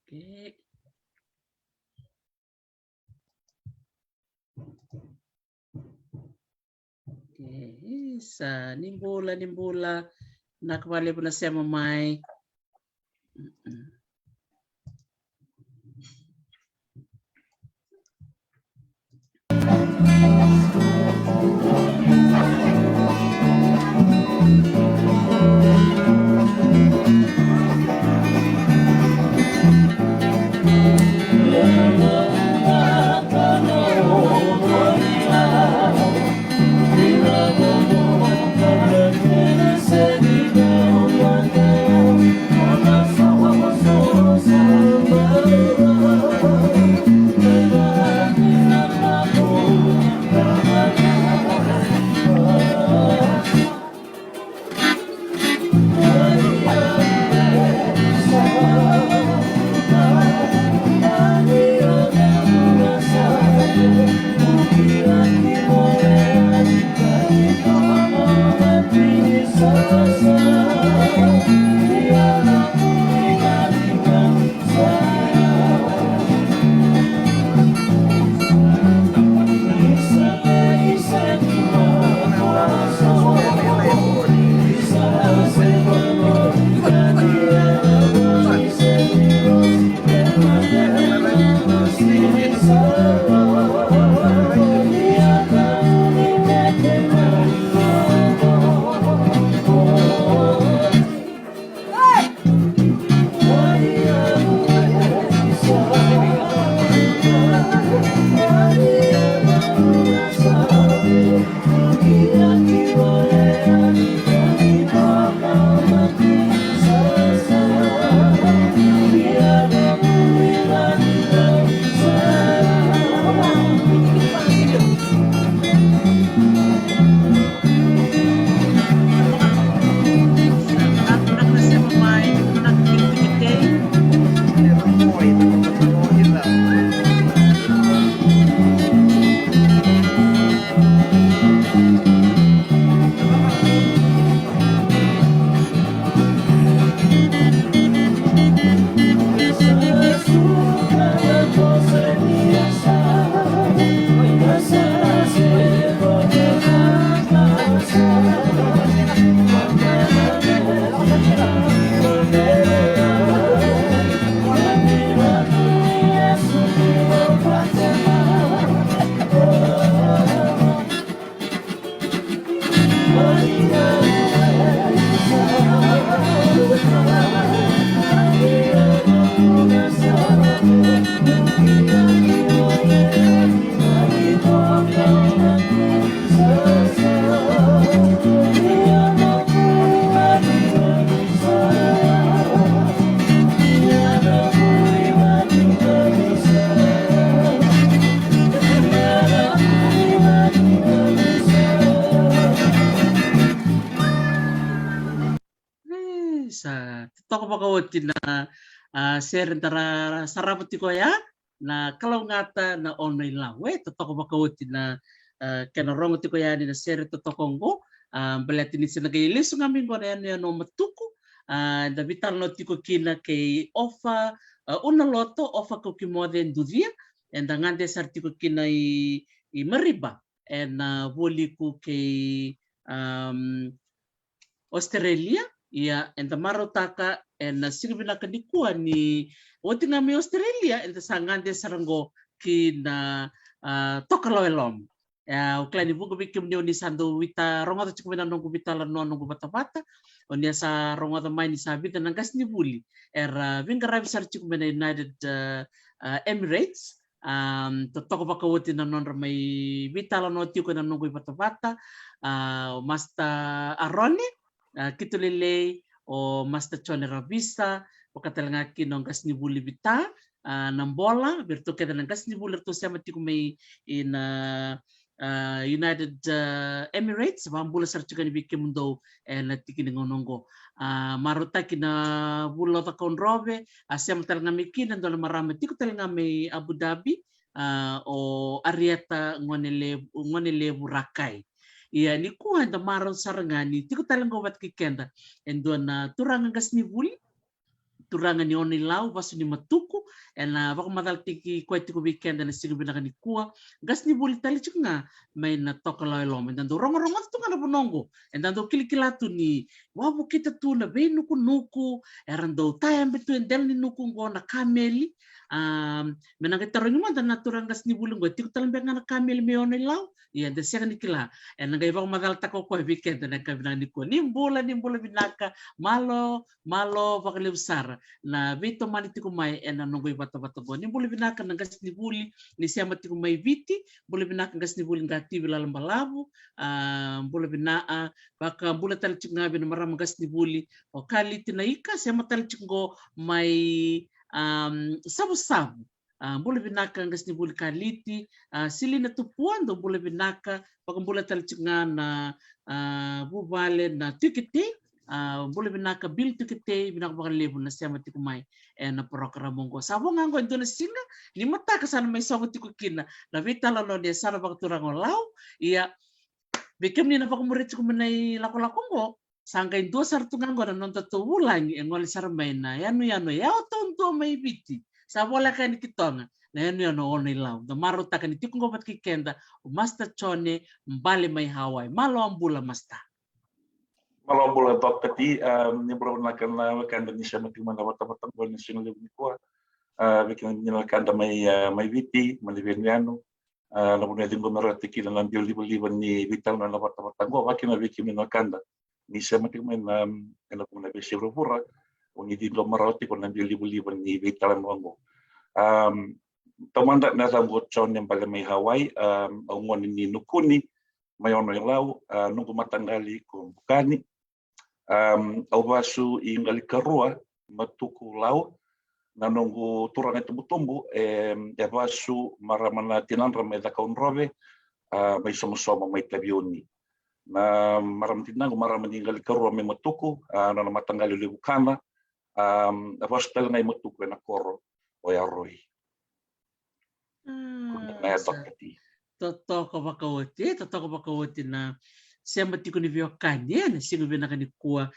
Okay. Okay. Sa nimbula nakabali po na siya mamay. Sa toko makawati na share tara sarapati ko ya na kalau ngata na online lang we toko makawati na kanarong ti ko ya ni na share to tokongo balati ni sinagailis ngamin ko na no matuko da vital no ti ko kina kay ofa una loto ofa ko ki moden dudia and ngande sarti ko kina i mariba and woli ko kay Australia ia enta marotaka en singibina kadikua ni wati ngami Australia enta sangande sarango kina tokalowelom ya uklani buku bikim ni sando wita ronga to chikumina nongu bita la nongu bata onia sa ronga to mai ni sabita nangas ni buli era vingarabi sar chikumina United Emirates to toko baka wati na non ramai bita la no tiku na nongu bata masta aroni kitulele o Master Chone Rabista o katalanga kinong gas ni buli bita ng bola berto kada ng gas ni buli to siya mati may in United Emirates bambula sa chuga ni bikim mundo na tikining onongo maruta kina bulo ta konrobe siya matalanga mikin ando na marami tiko talanga may Abu Dhabi o Arieta ngonele Burakai. Iya ni kuha da maron sarangani tiko talang gawat kikenda endo na turang gas ni buli turangan ni oni lau pasu ni matuku na wako madal tiki kwa tiku weekend na sigu binaka ni kuwa gas ni buli tali chunga mai na toka lau elom dan do rongo tu kana bonongo dan do kilikilatu ni wabu kita tu na be nuku nuku eran do tayam betu endel ni nuku ngo na kameli menang kita rongo dan naturan gas ni buli ngo tiku talam ngana kameli me oni lau iya da siya ni kila ngai wako madal tako kwa weekend na kabinang ni kuwa ni mbula binaka malo pakali usara na vito mani tiku mai ena nunggu bata bo ni buli binaka ngas ni buli ni siama tiku mai viti buli binaka ngas ni buli ngati bilalam balabu buli binaa baka bula tali tiku ngabi na maram ngas ni buli o kali tinaika siama tali tiku mai sabu-sabu bule binaka ngas ni buli kaliti sili na tupuan do bule binaka baka bula tali tiku na bubale na tikiti bule binaka bil tikite binaka baka lebu na siya matiku mai na program monggo sabo ngango ito na singa ni mata kasana may sago tiku kina na vita lalo dia sana baka turang lau iya bikim ni na baka murit ko manay lako-lako mo sangka ito sartu ngango na nonto to ulang ngoli sarmay na yano yao tonto may biti sabo la kan kitonga na yano onay lau da maruta kan tiku ngobat kikenda umasta chone mbali may Hawaii malo ang bula masta. Malam bulan tadi ni berlakukan kan Indonesia mati mana wata-wata bulan nasional ni kuah bikin menyalakan mai viti maliviano lamun edin gomerati kila lambil liban ni vital na wata-wata gua wakin bikin menyalakan ni mati mana kana pun besi rupura uni di gomerati kon lambil liban ni vital mongo tamandak na sang gotson yang paling mai Hawaii ngon ni nukuni mayono yang lau nunggu matanggali ko bukani au basu i ngali karua matuku lau na nunggu turang itu tumbu ya basu maramana tinan ramai da kaun robe mai sama-sama mai tabioni na maram tinang maram ngali karua mai matuku na matanggali le bukana basu tel ngai matuku na koro o ya roi na dokati totoko bakawati na siya tiko ni viokan yan singo binaka ni kuwa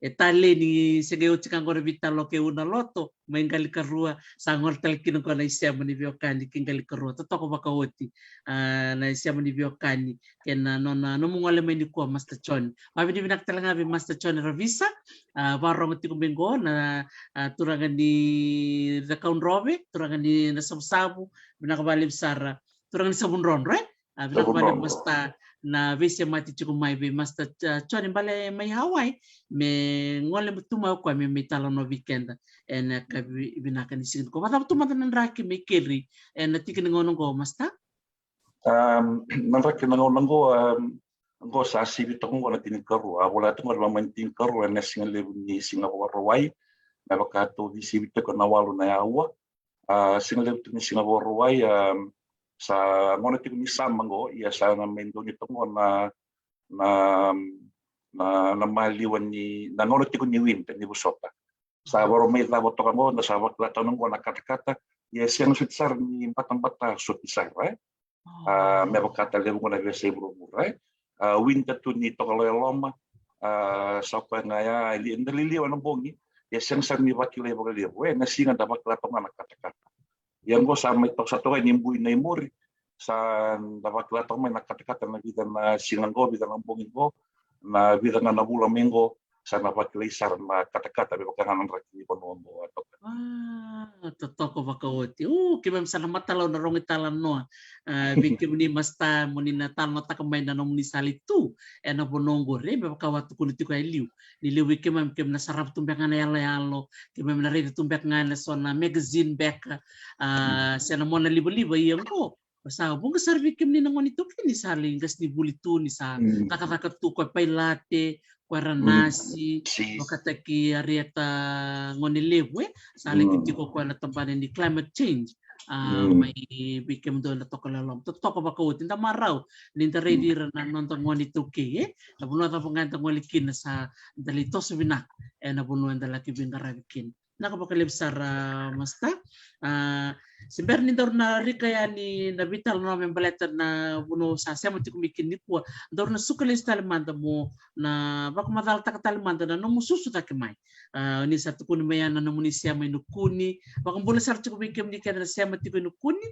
etale ni segeo chikangor vitalo ke una loto mengali karua sangor talkin ko na siya ni viokan ni kingali karua totoko bakawati na siya ni viokan ken no mungole mai ni kuwa Master Chon mabi binak talanga bi Master Chon Ravisa warong tiko bengo na turangan ni the kaun robe turangan ni na sabu binak balib sara turangan ni sabun ron right binak balib basta na vese mati chuku mai be Master Chon bale mai Hawaii me ngole tuma ko me metalo no weekend en ka binaka ni sigin ko bata tuma tan raki me keri en tikin ngono ko Master nanraki ngono ngo sa sibi to ngo na tin karu wala to ngol man tin karu na singa le ni singa ko Hawaii na baka to di sibi to na walu na yawa singa le to ni singa ko Hawaii sa ngono tiku ni samango ia sa na mendo ni tongo na maliwan ni na ngono tiku ni win ni busota sa boro mai la boto kango na sa bakla tanong ko na kata ia siang sutsar ni batang-bata sutsar me bakata le mo na vese bro win tu ni to kalo loma sa pa ngaya li ndalili wana bongi ia siang sar ni bakile bakile na singa da bakla tonga na kata yang go sama ito sa to ni imbuin na imuri sa dapat lato may nakata-kata na vida na sinanggo vida ng bungin ko na vida nga nabula minggo sa napakilay-sar na kata-kata bi bakanan rakini ponondo ato totoko bakawati kimam sana matalaw na rong italan no bikim ni masta muni na talo takamay na nung ni salitu na bonongo re bakawatu kuniti ko liu niliwi kimam kim na sarap tumbek nga na yalo kimam na ready tumbek nga na so na magazine back siya na mo na libo-libo iyang ko basta bunga sarvi kim ni nangon ito kini saling gas ni bulitu ni sa kakatakat tu ko pailate Kuaranasi, makataki arieta ngonilibwe, saling kiti ko na tampanin ni climate change. May bikim doon na tokalalom. Totoko ba ko tinta maraw, ninta ready na nonton ngoni tuki, nabuno ta panganta ngolikin sa dalito sa binak, nabuno ang dalaki bingarabikin. nakapakalibsar masta. Simber ni daw na rikaya ni nabital na membaleta na buno sa sema ti kumikin ni po daw na sukalis talimanda mo na bak madal tak talimanda na no mususu takimay ni sa tukun mayan na munisia may nukuni bak mbula sar ti kumikim ni kana sema ti nukuni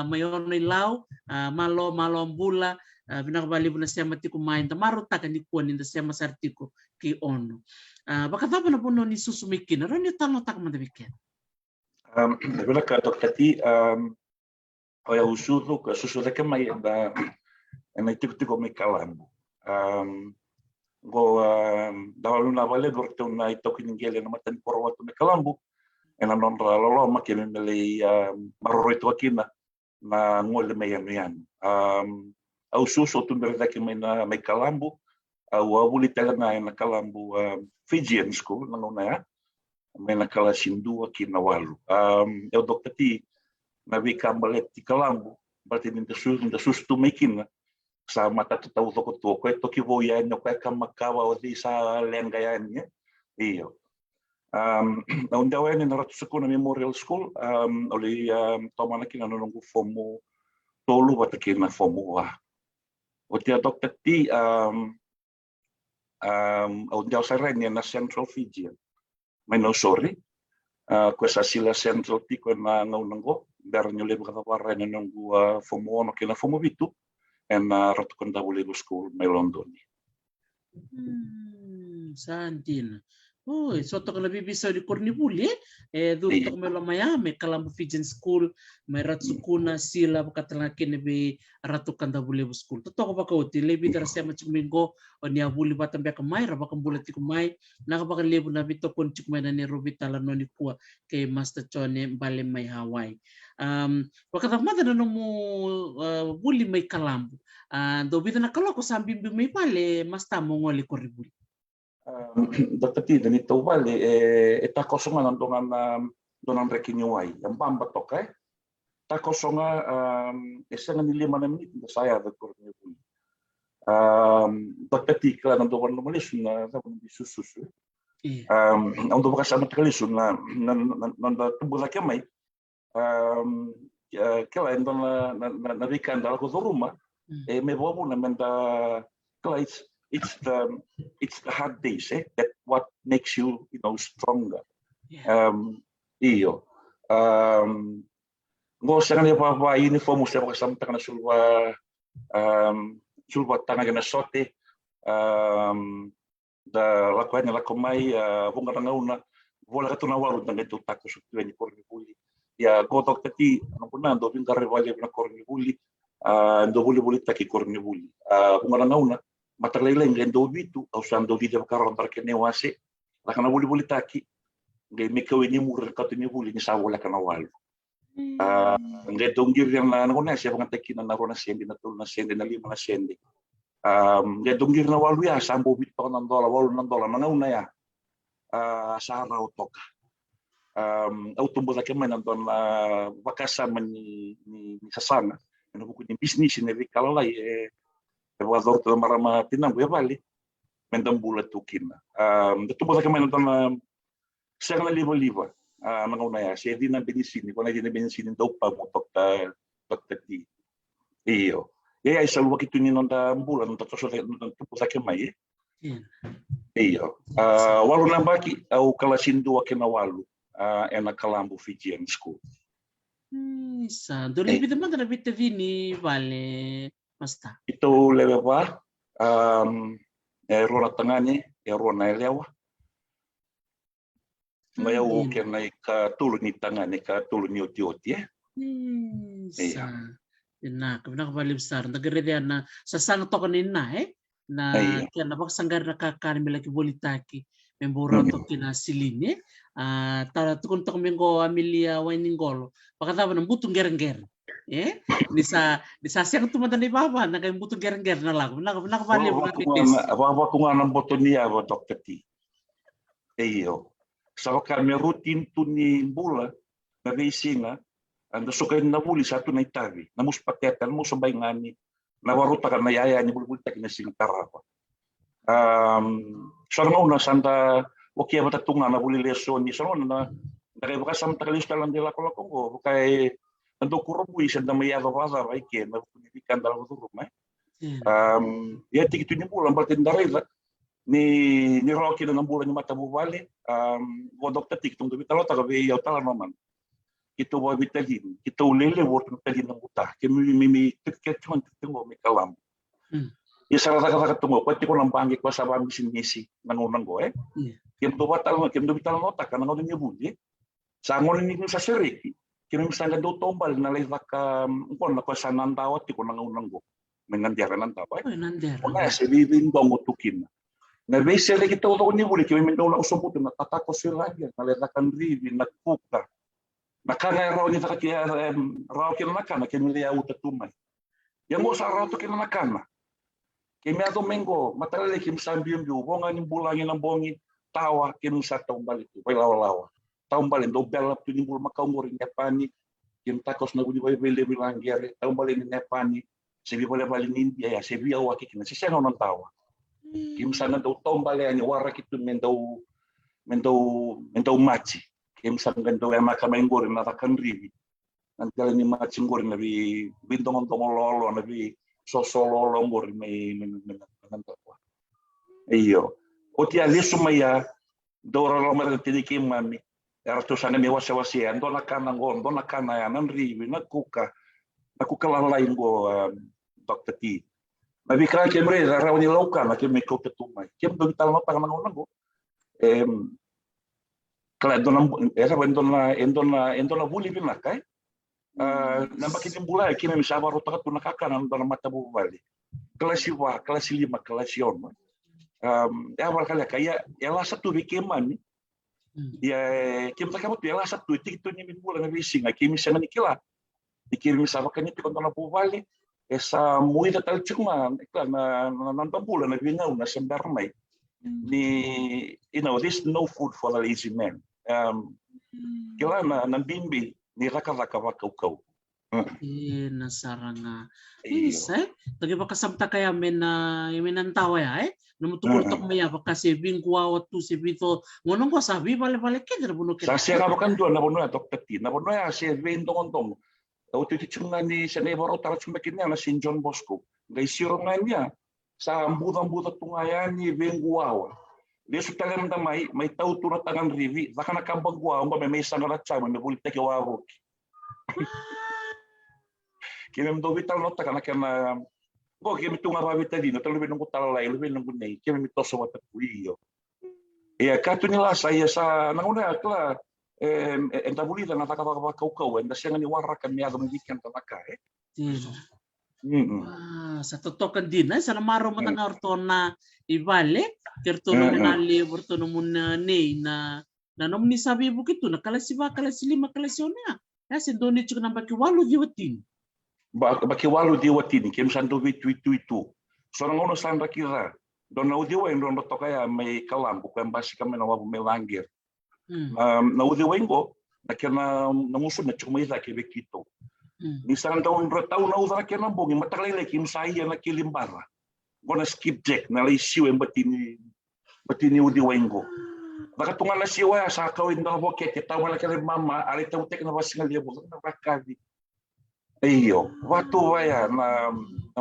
mayon ni law malo ambula binakabali na sema ti kumain tamaro takan ni kuan ni sema sartiko ki ono baka tapa na puno ni susumikin ron ni talo tak mandabikin. Bila ka tokati o ya usuru ka susura ke mai da na tiko me kalambo go dawalu na vale dorto na itoki ngele na matan porwa to me kalambo ena non ralo ma ke me le maroro to kina na ngole me yan au susu to me ke me na me kalambo au abuli tela na kalambo Fijian school na ngona ya may nakalasindu aqui na Walu. Eu dokati na bikambalet ti Kalambo, berarti ninda sustu mekin sa mata tau toko toko ito ki voyan no kaya kamakawa o di sa lengayan niya. Iyo. Na undawen ni naratu sa kuna Memorial School, oli toma na kinanunong fomo tolu bataki na fomo wa. O ti dokati undaw sa ren na Central Fijian. May no sorry. Questa sila central tico na nango dar nyo lebo kata para na nunggu fomo no kina fomo bitu en ratu konda bolego school may London. Santin. Oh, so to kana bibisa di Cornibuli dun to may lamaya may Kalambo Fijian School may ratsukuna sila katanga kinebe ratu kanda bolego school. To ko ba ko ti lebi dar sa machmingo o niya buli batang be kamay rabakang bulati kumay nakapakalebo na bito kon chikmay na ni Robitala no ni kuwa kay Master Chone bale may Hawaii. Wakatapmada na no mo buli may Kalambo. Do bito na kaloko sa bimbi may pale masta mo ngoli Cornibuli. Dokati dan itu vale eta kosongan dongan rekinyuai yang bamba tokai ta kosonga esengan ni 5 menit saya betul ni dokati kala ndo wan nulis na di susu ndo baka sama kali sunna nanda tubula kemai kala ndo na weekend ako sa rumah me bobo na menda kala it's the hard days that what makes you stronger. Iyo ngo sangan pa uniform mo sa kasamta na sulwa tanga na sote da lakuan la komai bunga ngauna vola ka tunawalu tanga itu tako su ni Cornibuli ya gotok tati ano do vingar vale na Cornibuli ndo buli taki Cornibuli bunga ngauna matalailain gendo bitu au sando video karon para kene wase la kana buli taki ngai mekawe ni mur ka ni buli ni sawola kana walu ngai dongir yang na ngona siya mga taki na narona sendi na tul na sendi na 5 na sendi ngai dongir na walu ya sambo bitu ng $1 walu ng $1 na ngauna ya sa araw toka au tumbo la kemay nandon bakasama ni kasana ano buku ni business ni kalalay Ecuador to marama tinang gue vale mendam bulat tukina itu bola kemarin nonton saya na liva nanguna ya saya di na bensin ko na di na bensin daw pa mo tokti iyo ya isa waktu ni nonton bulan nonton so nonton bola kemai iyo walu nambaki au kalasindu wakina walu ena Kalambo Fijian School sa do libi naman na bitte vini vale Masta. Itu lewe pa rona tangani rona elewa maya o kena ka tulu ni tangani ka tulu ni oti sa na kabna kabalib sar nagrede na sa sang to kanina na kena bak sanggar na kakan milaki bolitaki membora to kina siline tara tukun to mengo Amelia Wainingolo pakataba ng butong gereng-gereng nisa siang tu matan di baba na kay buto gereng-gereng na lago nakabali mo apa kung anong boto niya ba dokti iyo sa kami rutin tu ni bula na racing ando sukay na buli sa tu na itabi na muspatetan mo sabay ngani na waruta ka na yaya ni bulbul tak na sing tarapa so na sanda Oke bata tunga na buli leso ni so na kay baka sam takalista lang dila ko ko kay ando kurubu isa na may ava vai ke na punifikan dalam rumah. Ya tikitu ni bulan berarti dari ni roki na bulan ni mata bubali go dokter tik tung bitalo ta be ya tala naman. Itu wa bitalin kita ulele wot bitalin ng utah ke mi tiket cuma tungo mi kalam. Ya salah kata tungo pati ko nang pangi ko sa bisin misi nangunang go Kim do batal kim do bital nota kana ngod ni buli. Sa ngol ni sa seriki. Kim misanga do tombal na leva ka kon na ko sa nandawat ko nangunang go. Mengandiaran nandawat. Ona se bibin dong utukin. Na base le kita utok ni buli kim min do la usubut na tatako siragya na leva kan rivi na kuka. Nakanga raw ni takia raw kin nakana kim le auta tumay. Yang mo sa raw to kin nakana. Kim ya domingo matale kim sambium du bonga ni bulangin ng bongi tawa kinu sa tombal itu pai lawa tombal do bela tu ni bul makau ngoring nepani kim takos na budi bai bele bilangere tombal ni nepani sebi boleh bali ni India ya sebi awa kikina si seno non tawa kim sana do tombal ya ni wara kitu mendo machi kim sana do ya makama ngoring na takan rivi nanti ni machi ngoring na bi bindong lolo na bi sosolo ngoring nan tawa iyo Oti alisu maya dora lomar tidiki mami. Erto sana mi wasi ando na kana ya nan riwi na kuka lain go Dr. T. Nabi kra kemre raw ni lauka na kemi ko tetumay. Kem do tal no pang nangon go. Kala don era endona buli binakai. Nampak bula kemi misaba rota tu nakaka nan don mata bu bali. Kelas 5, kelas 5, kelas 6. Ya awal kaya ela satu bikeman ya kim ta kamu ela satu itu ni min bulan bising kim sana nikila dikirim sama kan itu kontona puvali esa muida tal cuma na nonton bulan na bingau na sembar mai ni this no food for the lazy man kila na bimbi ni raka kau Nasaranga. Isa, tagi baka sabta kaya minantawa ya Numutukul tok maya baka si bingkwa watu si bito ngonong ko sabi bale keder buno Sa siya ka bakan doon na buno ya Dr. T. Na buno ya si bintong Tawti tichunga ni sa nebaro tarat sumakin niya na si John Bosco. Ngay siro nga niya sa ambudang-buda tungayan ni bingkwa. Dia sutagan may tau turat tangan rivi. Baka nakambangwa may sangarat sa may bulit na kiwawok. Kaya do vital nota kana kena kami tunga ba vitadino talo binong kutala lai lebih nung kunai kami mitoso wata kuiyo ya katu nila saya sa nanguna akla entabulida na takaba kau enda siang ni warakan mi agam dikan tanaka sa totokan din sa namaro mo ng ortona ibale kertono munali ortono munani na nomni sabi bukito na kalasiba kalasilima kalasiona ya sindoni chuk namba kiwalo diwatin baki walu dia watini kem santo itu sorang ono sandra kira don na udiwa en toka ya mai kalam ko em basi kami na wabu melangir na udiwa ngo na kena na musu na chuma ida ke bekito ni santo en rotau na udara kena bongi matalele kim saya na kilimbara gona skip jack na leisiu em batini udiwa ngo baka tunga na siwa sa kawin na boket kita wala kare mama ali tau tek na basingal dia bukan na rakadi Iyo, waktu waya na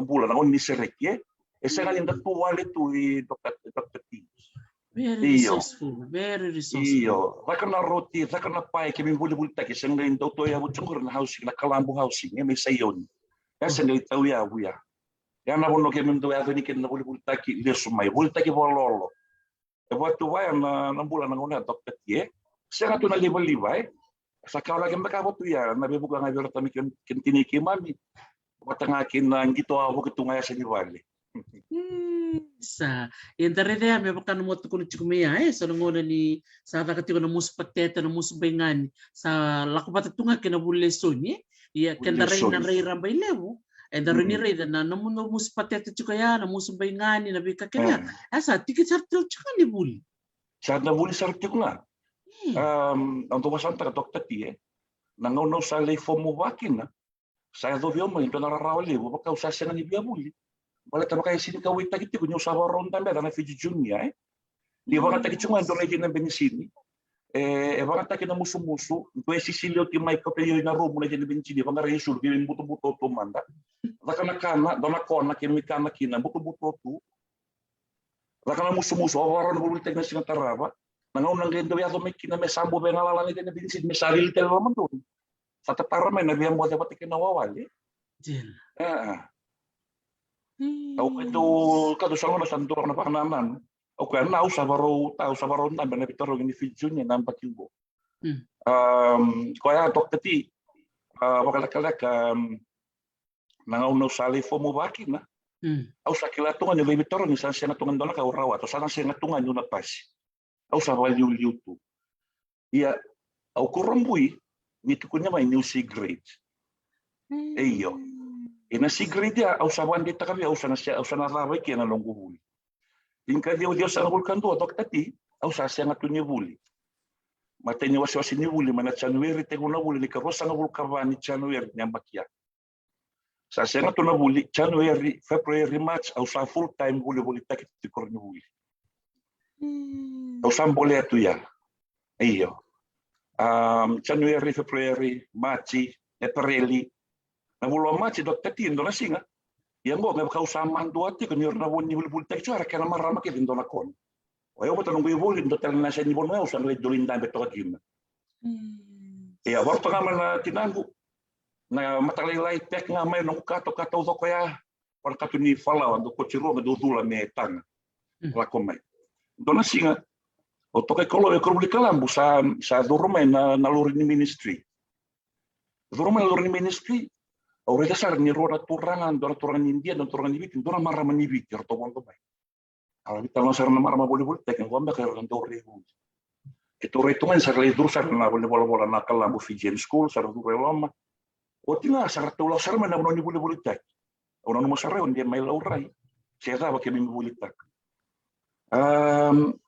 bulan na ni sereke, esa nga yung datuwali tu Dr. T. Very resourceful. Iyo, raka na roti, raka na pai, kami buli-buli taki, sa nga yung daw ya butsungur na housing, na kalambo housing, may sayon. Kaya nga itaw ya, buya. Kaya na buno kami daw ya, nikin na buli-buli taki, lesumay, buli taki bololo. Waktu waya na bulan na una Dr. T, siya nga ito na libay-libay, sa kawala kang makabot ya nabibuga nga bilang kami kintiniki mami matangakin na gito ako kitungaya sa Nivali sa internet ya may bakan mo to kuno chikumiya sa ngona ni sa takati ko na muspateta na musbengan sa lakupat tunga kinabulle sonye ya kendaray na ray rambay lewo and ni ray na namuno muspateta chikaya na musbengan ni nabikakaya asa tikit sartil chikani buli sa nabuli sartil na ang tuwasan taga Dr. T nangaw sa lay fomo wakin na saya do vio mo ito nararawali mo baka usasya na ni biabuli wala tama kaya sini kawit tagiti kunyo sa waron tambe na Fiji Junior Di ba nga takit yung ando na din ng benisini? Ba nga takit na musu-musu, ito ay sisilyo ti may kapayoy na rumo na din ng benisini, ba nga rin yung sulbi, yung buto-buto tumanda. Raka na kana, doon ako na kinamikana kina, buto-buto tu. Raka na musu-musu, awaran mo ulit na sinang taraba. Nangaunang ganyan daw yato may kinamesambo ba yung alalang din ng benisini, may sarili tayo naman doon. Sa tatara may nabiyang mo dapat ikinawawali. Au itu kado sango na santo na pakananan. O kaya na tau sa baro na benefitoro ni fijunya nang pakilbo. Kaya tokti bakalak nangaw sali fo mo baki na. Au sa kilatungan ni benefitoro ni sanse na tungan dona ka urawa to sana sen tungan yun na pas. Au sa value yutu. Ia au kurambui ni tukunya may new cigarette. Eyo. Ina cigarette dia au sa wandi takabi au sa na rabai kaya na longguhuli. Tingka dia sa ngulkan do tok tati au sa siya nga tunyebuli. Matay ni wasi ni wuli mana January te guna wuli ni karosa nga vulkavani January nyambakia. Sa siya nga tunabuli January, February, March au sa full time wuli takit ti korni wuli. Au sa mbole atu ya. Iyo. January, February, March, April. Nabulo March dok tati ndo na singa. Yang go nga kausamaan duati kan yorna woni wuli tak cara kana marama ke ndo na kon. Oyo ko tanong ko wuli ndo tal na siya ni bonwa usang le dolin dambe to agim. Ya waktu nga man tinanggu na matalay tek nga may nung kato do kaya par katu ni fala do ko chiro nga do dula me tang. La komai. Ndo na singa. O to kay kolo e koruli kalambu sa doromay na lori ni ministry. Doromay lori ni ministry. Ora dasar ni roda turangan India dan turangan Ibit, dora marah manibit ya to bondo bay. Ala kita langsar na marah boleh tek ngombe kay ran dore hu. Ito reto man sa dursa na boleh bola na kalambu Fijian school sa dure lama. O tinga sa tulo sar man na boleh tek. Ora no masare on dia mai laurai. Saya ba ke mi boleh tek.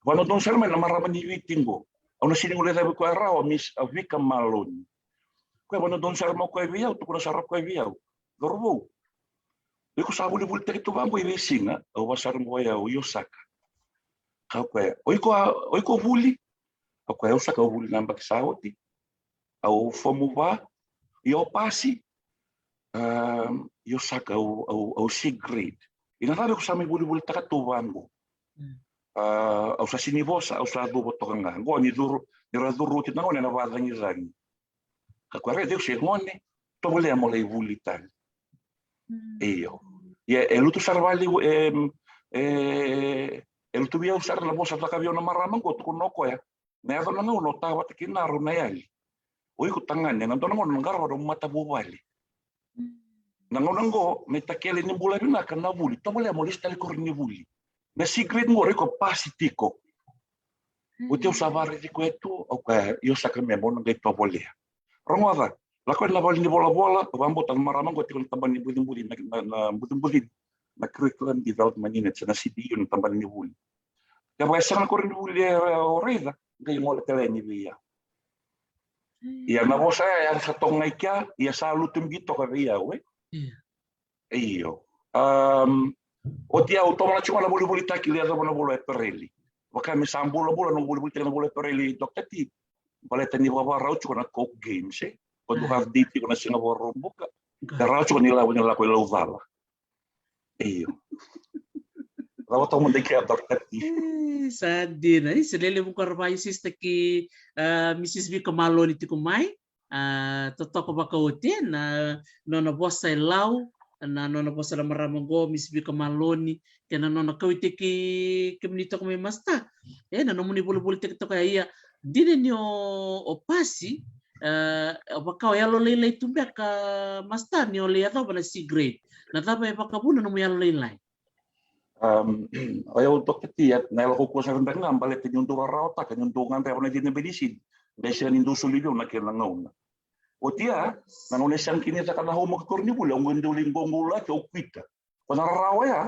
Wano don sar man na marah manibit tingo. Ono sini ulay tabi ko araw mis avika malon. Kaya wano doon sa mo ko ibiyaw, tukuna sarap ko ibiyaw. Gorbo. Iko sa buli-buli ta ito ba mo ibisinga, o wasar mo ya o yosaka. Kaya, oy ko buli. O kaya usaka o buli nambak sawti. O fomu ba, yo pasi. Yosaka o sigrade. Inarabi ko sa may buli-buli ta katuban mo. O sa sinibosa, o sa dubo to nga. Go ni duro ti na na wadang izang. Kakware Deus sermone, to boleh mulai vulitan. Iyo. Ya elutu sarvali elutu biau sar la bosa ta kabio na maramang ko noko ya. Na ado na no tawa tikinaru na yali. Oi ku tangan ya nanto ngo ngaro do mata buwali. Nangonango me takele ni bula na kana vuli, to boleh mulai stali korni vuli. Na secret ngore ko pasitiko. Uteu savari di kwetu o ka yo sakamemo ngai to boleh. Rongwara, lakon la bali ni bola-bola, bambo tan maramang ko tikon tamban ni budin-budin na curriculum development unit sa CDU ng tamban ni buli. Kaya sa ko rin buli oreda, ngayon mo la tele ni biya. Iya na bo saya yang sa tongay kya, iya sa lutum gito ka biya we. Iyo. O dia automata cuma la buli-buli takili ya na bolo pereli. Waka mi sambulo-bulo no buli-buli na bolo pereli doktati. Baleta ni baba rau cuma na coke games quando har diti con la sina borromboka darau cuma nila wala ko lauzala iyo rawa to mo de kaya doktati sadina iselele mo karbayo sista ki Mrs. B Kamalo ni tikumai totoko ba kauten nona bossa lau na nona bossa la maramongo Mrs. B Kamaloni kena nona kawite ki keminito ko may masta na nomuni bulu-bulu tek to kaya dine nyo opasi baka yalo lelai tumbe ka masta nyo le atau bana si grade na tapa baka buna no yalo lelai ayo doktati ya na ko ko sa ndang balet ni ndo rauta kan ndo ngante ona dine medisin desa ni ndo sulibyo na kila ngauna o tia na no nesang kini ta kana homo korni bula ngondo lingongula ke okwita kona rawa ya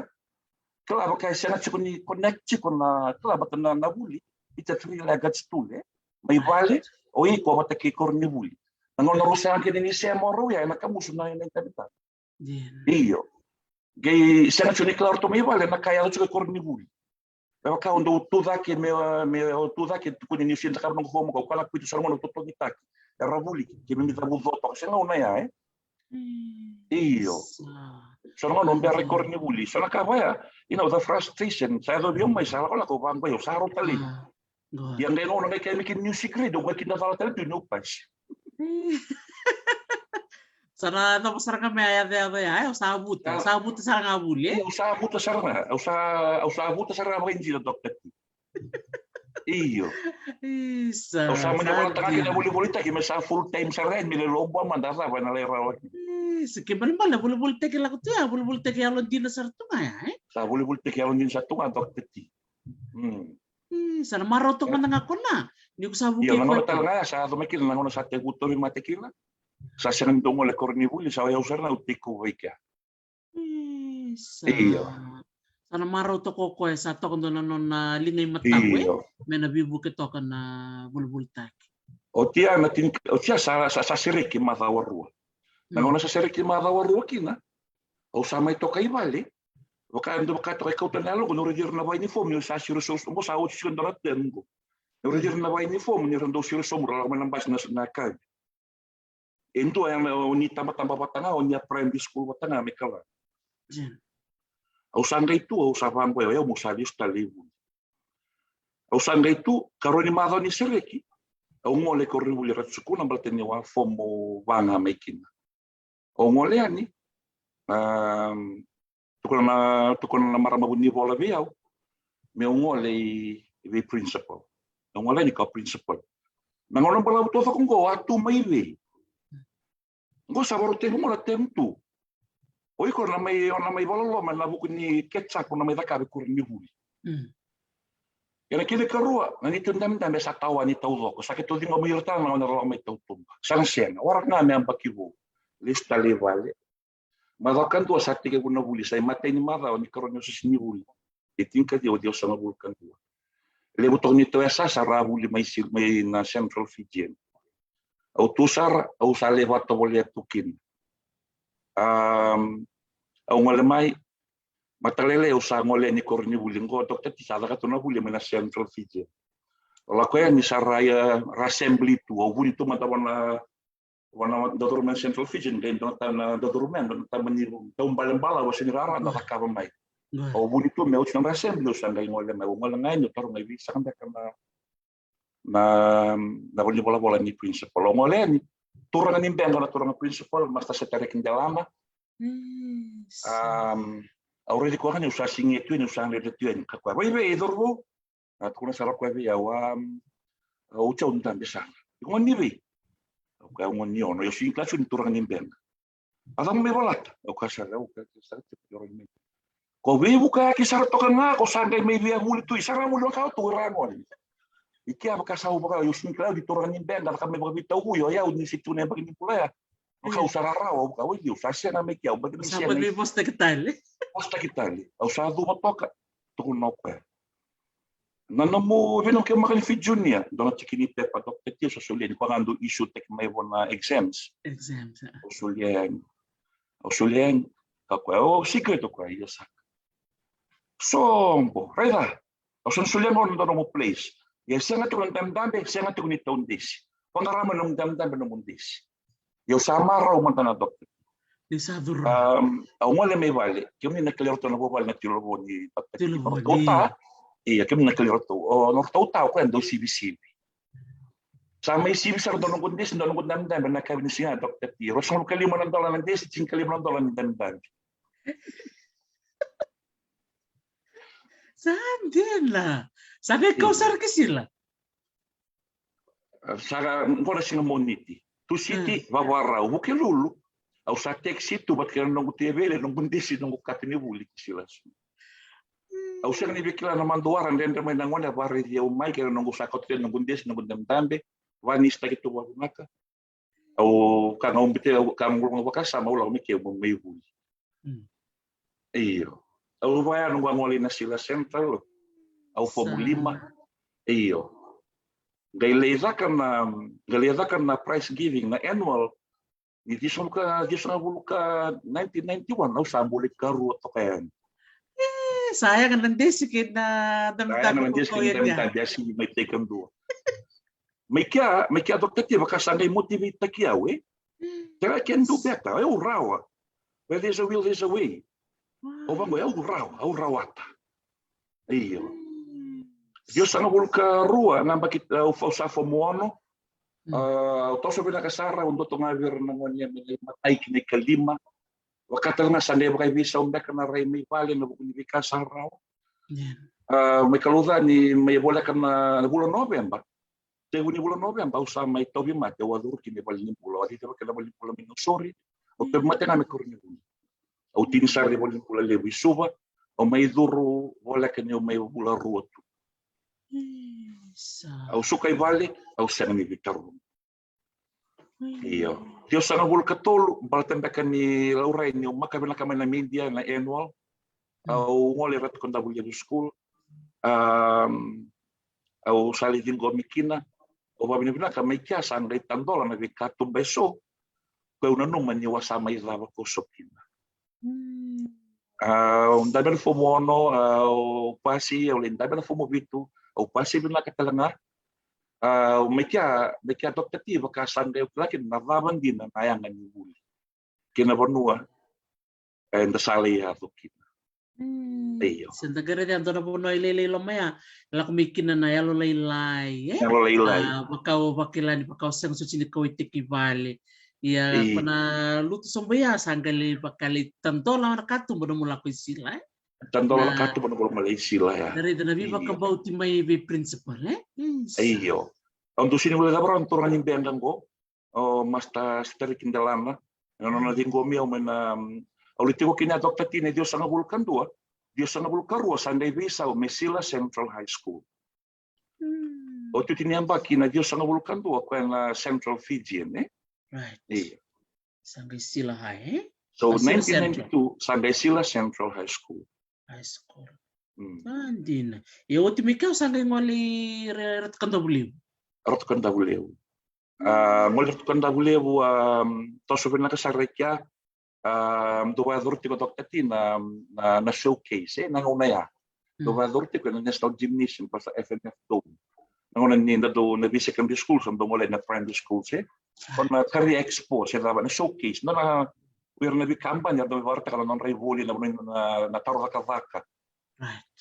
kala baka siya na chikoni connect chikona kala baka na buli ita tri lagat stule may vale o iko mata ki korni buli nangon rusan kini ni siya moro ya na kamuso na yung tabita iyo gay siya na chuni klaro to may vale na kaya la chiko korni buli Pero kau ndo tudake me tudake kuni ni sinta kau nong homo kau kala kuitu sarmo no toto kita. Era buli que me dá o voto, se não é, Io. Sono non per ricorni buli, sono acaba the frustration, sai do biom mai sala kola ko bang bayo sa ro tali. Yang dai no ngai kai mikin music redo ngai kinda sala tali tu no pas. Sana tapos sarang kami ay usabut sarang abuli. Usabut sarang rinji do dokter. Io. Usama ni wala taka kina buli ta kima sa full time sarang mi le lomba mandasa ba na le rawa. Sekian mana bulu-bulu teki laku tu ya bulu-bulu teki alon dina sartunga ya. Sa bulu-bulu teki alon dina sartunga dokter ti. Sana maro to mananga kona. Ni ko sabu ke. Io non talanga sa do mekil nangono sa te guto mi matekila. Sa serang dongo le corni buli sa ya usar na utiku vika. Io. Sana maro to koko sa to kondo na lingay matawe. Mena bibu ke to kana bulu-bulu teki. O tia sa siriki mathawarua. Nangono sa siriki mathawarua kina. O sa mai to kai vale. Waka ando makato kay kautan nalo no redir na uniform ni sa siro so mo sa o sigon na tengo. No redir na uniform ni rando siro so mo ra manambas na ka. Ento ay ni tama-tama batanga o niya primary school batanga may kala. Au sanga itu au sabang ko yo mo sabi sta libu. Au sanga itu karoni madho ni sereki. Au ngole ko ribuli ratsuku na balteni wa fomo banga making. Au ngole ani tukuna na marama buni bola viau. Me ngole i principal. Ngole ni ka principal. Nangono bala to fa ko atu mai ve. Ngo sabaro te mo la temtu. Oi ko na mai bola lo na buku ni ketchup na mai dakabe kur ni buli. Yana kile karua ngani tundam tambe sa tawa ni tawdo ko sakit to dingo mo yurta na ro mai tawtum. Sang sen warak na me ambakibo. Lista levale. Madakan tu asati ke guna buli sai mate ni mara ni karonyo sa sini buli. Itingka dia dia sama bulkan tu. Le butong ni to esa sara buli mai na Central Fijian. Au tusar au sale vato boli tukin. Au ngole mai matalele usa ngole ni korni buli ngo dokter ti sala ka na buli na Central Fijian. La ko ni saraya assembly tu au buli tu matawana wana dotormen Central Fijian den na dotormen ta maniru ta umbala wa sinirara na ka mai. Au buli tu me u na assembly usa ngai ngole ngai no tor ngai bisa kan na boli bola ni principal ngole ni turang ni benga na turang principal masta setarek ndalama already ko kan usa singi tu ni usa ngede tu ni ka wa be idorbo at kuna sara ko be ya wa o chon tan bisa ko ni be ko ngoni ono yo sin klasu ni turang ni benga adam me bolat o ka sara o ka sara ni ko be buka ki sara to kan ko sangai me be muli tu sara muli ka tu rangon Iki apa kasau baka yusin klau di turang ni benda kami bagi tahu yo ya ni situ ne bagi pula ya. Kau usara rawo kau itu fasya na mekia bagi misia. Sabe posta kitali. Posta kitali. Au sa du motoka tu nope. Nanamu vino ke makali fi junior dona tikini pepa dokter ti so solien ko ngando issue tek mai bona exams. Exams. Au solien ka ko secret ko ya sak. Sombo, reda. Au son solien on no place. Ya senga tukun damdambe senga tukun itondis. Pangaraman ng damdambe ng mundis. Yo sama raw man na dokter. Ni sadur. Au ngole me vale. Kemi na klero to na bobal na tilobo ni tota. Iya kemi na klero to. O no tota ko endo CBC. Sama isi besar do ng mundis do ng damdambe na kabi siya dokter ti. Rosong kalima ng dolar ng des, $5 ng damdambe. Sandela. Sabe kau sar kisila. Sara ngora singa moniti. Tu siti vavara o que lulu. Au sa taxi tu bat kan nong TV le nong bundisi nong katini buli kisila. Au sa ni bikila na manduaran den mai nangona bare dia umai kan nong sa kotre nong bundisi nong dambe. Vanis ta kitu wa maka. Au kan ombite kan ngurung bakasa mau la mi ke mo mai buli. Iyo. Au vai nong ngoli na sila central. Au Formula 5 iyo galeza na prize giving na annual ni disong buluka 1991 au sambuli karu to kan sayang nanti sikit na Kaya dami-dami naman ko Diyos kung yan niya. dami si may take dua. May kya dokter ti baka sanday motivate ta kya we. Kaya can do better. Ay urawa. Where there's a will, there's a way. O bang ay urawata. Iyo. Diyos ang bulka rua nang bakit sa fomono. Toso pinakasara undo tungawir ng niya matay kini kalima. Wakatal na sanday bakay visa umbek na ray may pali na bukunifikasa sa araw. May kaluda ni may bola ka na bulan November. Tehu ni bulan November usah may tobi mate wadur kini bali ni pulau. Adi teba kena bali pulau minusori. O tobi mate na may kurni buni. O tinsar di bali pulau lewi suba. O may duru bola kini o may bulan ruotu. Au sukay bali au sang ni bitaru. Iyo. Dios sana bul katol baltan kan ni laurai ni makabila kami na media na annual. Au ngole rat konda buli di school. Au sali dingo mikina. O babina kami kya sang dai tandola na bikatum beso. Kau nanu manyiwasa mai lava kosokina. Daban fomono au pasi au daban fomo bitu au pasi bina katalanga. Mekia dokter ti baka sandai lakin navaban din na nayangan ni buli. Kina bonua and the sali ato kina. Iyo. Senta gara dia antona pono ilele lomaya la kumikina na yalo lailai Yalo lailai. Bakau bakilani bakau sang suci ni kau itiki vale. Ia pana lutu sombaya sanggali bakali tantola na katu bono mula ko isila. Tantola na katu bono mula isila ya. Dari nabi bakabau timai be principal Iyo. Untuk sini boleh kabar untuk orang yang benggang ko, masta steri kindalana, yang orang tinggal miau mena, oleh tiba kini dokter tini dia sangat bulkan dua, dia sangat bulkan dua sandai bisa Mesila Central High School. Waktu tini yang baki na dia sangat bulkan dua kena Central Fijian Right. Iya. Sandai Sila High. So 1992 Sandai Sila Central High School. High School. Andina. Ya waktu mikau sandai ngoli ret kanto beliau. Ratukan dahulu. Mulai ratukan dahulu, tosu pernah kesarikya, dua dorti ko dokter ti na showcase, nangunaya. Dua dorti ko na National Gymnasium pa sa FNF Dome. Nangunan ni na do na secondary school, sa mulai na primary school on na career expo, na showcase, na wir na kampanya do warta kala non rivoli na taro kavaka. Right.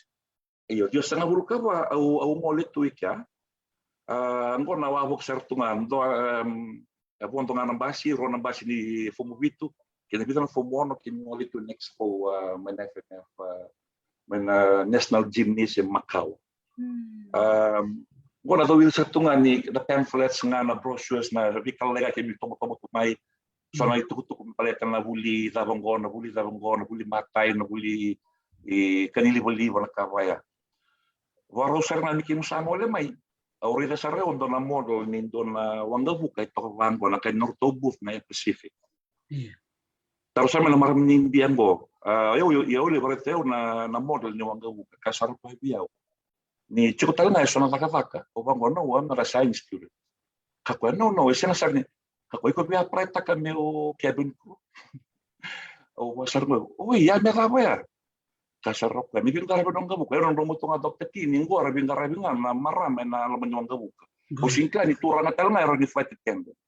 Iyo, Dios na bulu ka ba au molit tuikya. Angko na wawak sertungan do pontongan basi ron basi ni fomo bitu kina bitan fomo no kin ngoli to next po FNF National Gymnasium Macau. Ngko na do wil sertungan ni the pamphlets nga na brochures na vikal lega kemi tomo tumai so na itu paletan na buli zabongon na buli matay na buli kanili buli wala kawaya. Waro ser na nikim sa mole mai Aurita sa reo na model ni na Wangabuka ito ko na kay Northobuf na Pacific. Tapos sa mga maraming Indian bo, yaw libareteo na model ni Wangabuka kasar pa biyaw. Ni chikutal na iso na takataka. O bang no na science student. Kako no isa na sarni. Kako iko biya preta kami o cabin ko. O masar mo. Uy, ya me rabo ya. Kasarap kami bin karabi nong gabuka ron romo tunga dokter tini ngo rabin nga na marame na laman yung gabuka o singka ni tura na talma ron ni flight attendant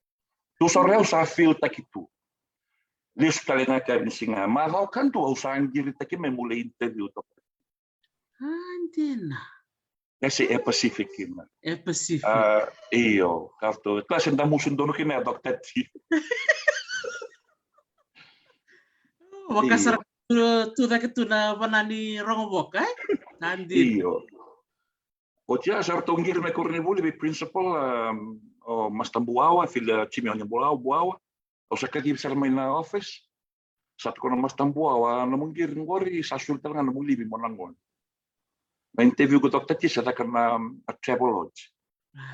tu sorreo sa feel takitu list kali na ka singa magaw kan tu usahan diri taki may mula interview to Andina kasi Pacific kina Pacific iyo karto klase da musun dono kina dokter ti wakasar tu na panani rongobok Nandi. Iyo. O tia sartongir me kornibuli bi principal o mastambuawa fil chimio ni buawa o sakati sermai na office sat kono mastambuawa no mungir ngori sasultal na muli bi monangon. Na interview ko dokter ti sa kana Travelodge.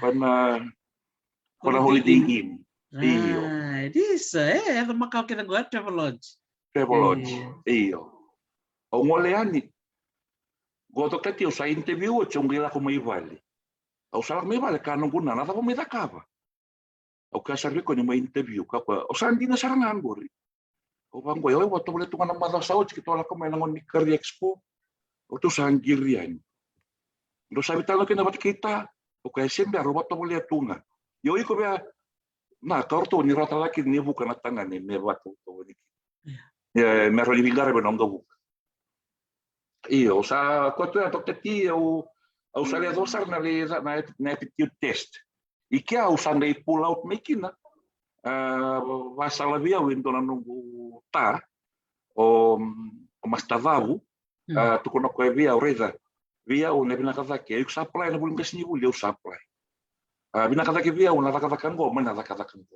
Para holiday inn. Iyo. This the makau kita gua Travelodge. Iyo. O ngoleani. Goto kati o sa interview o chungila ko may vale. O sa may vale kanong kuna na ko may takaba. O kasarbi ko ni may interview ka pa. O sa hindi na sarangan gori. O bang ko yo wato ulit tungan ng mata sa och kito ala ko may nangon ni Career Expo. o tu sanggirian. Do sabi talo kina bat kita, o kaya sembe robot to mulia tunga. Yo iko bea na karto ni rata laki ni bukan atanga ni me bat to ni. Ya me ro livingar be nonga bu. Io sa quattro ya dokter ti au salia dosar na le na aptitude test. Ikia au sandai pull out mekina. Wasala via winto na nungu ta o mastavavu tukono ko via oreza via o nebina kaza ke eu supply na bulunga sini buli eu supply bina kaza ke via una kaza kango mana kaza kango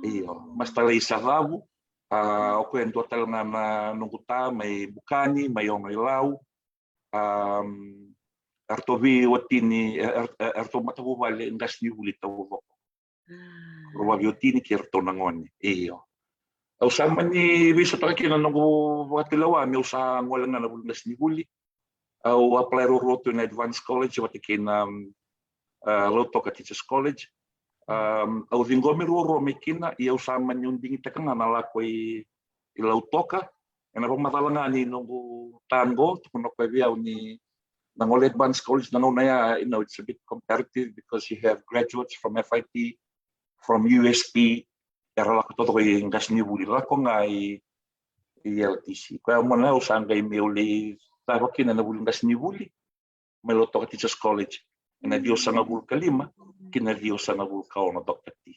iyo mastala isavavu o ko ento tal na nungu ta mai bukani mai ono ilau artovi watini arto matavu vale ngasni buli tavu probability que erto nangoni iyo au sama ni viso to kina no watilawa mi usa ngolenga na bulnas ni buli au apply roto in advanced college wat kina loto ka teachers college au dingomi ro mekina ia usama ni undingi takanga na la koi ilau toka ena ro matalanga ni no tango kuno ko via ni nangole advanced college na no na it's a bit competitive because you have graduates from FIT from USP era la todo que ngas ni buli la ko ngai LTC ko mo na usanga i meuli ta ko kina na buli ngas ni buli me lo to teachers college na dio sanga bul kalima kina dio sanga bul ka ono dokter ti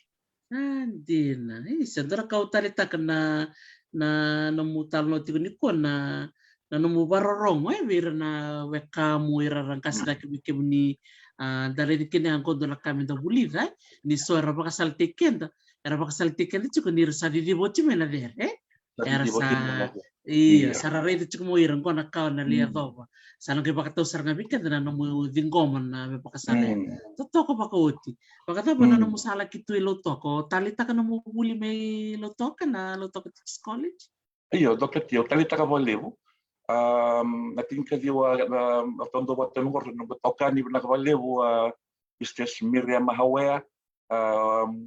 andina sadra ka utari ta kana na mutal no ti ni ko na no barorong wir na weka mu ira rangkas da ke ni dari kini angko dona kami da buli vai ni so era baka salte kenda era baka salte kenda chuko ni rasa di bochi mena der era sa iya sara rede chuko mo ira ko na ka na lia dova sana ke baka tau saranga bika na no dingoman na me baka sale to ko baka uti baka ta bana no musala kitu lo toko talita ka no mo buli me lo toka na lo toka college iyo dokter tio talita ka volevo na tinka diwa tondo batang ngor no toka ni na valevo istes Miriam Mahawea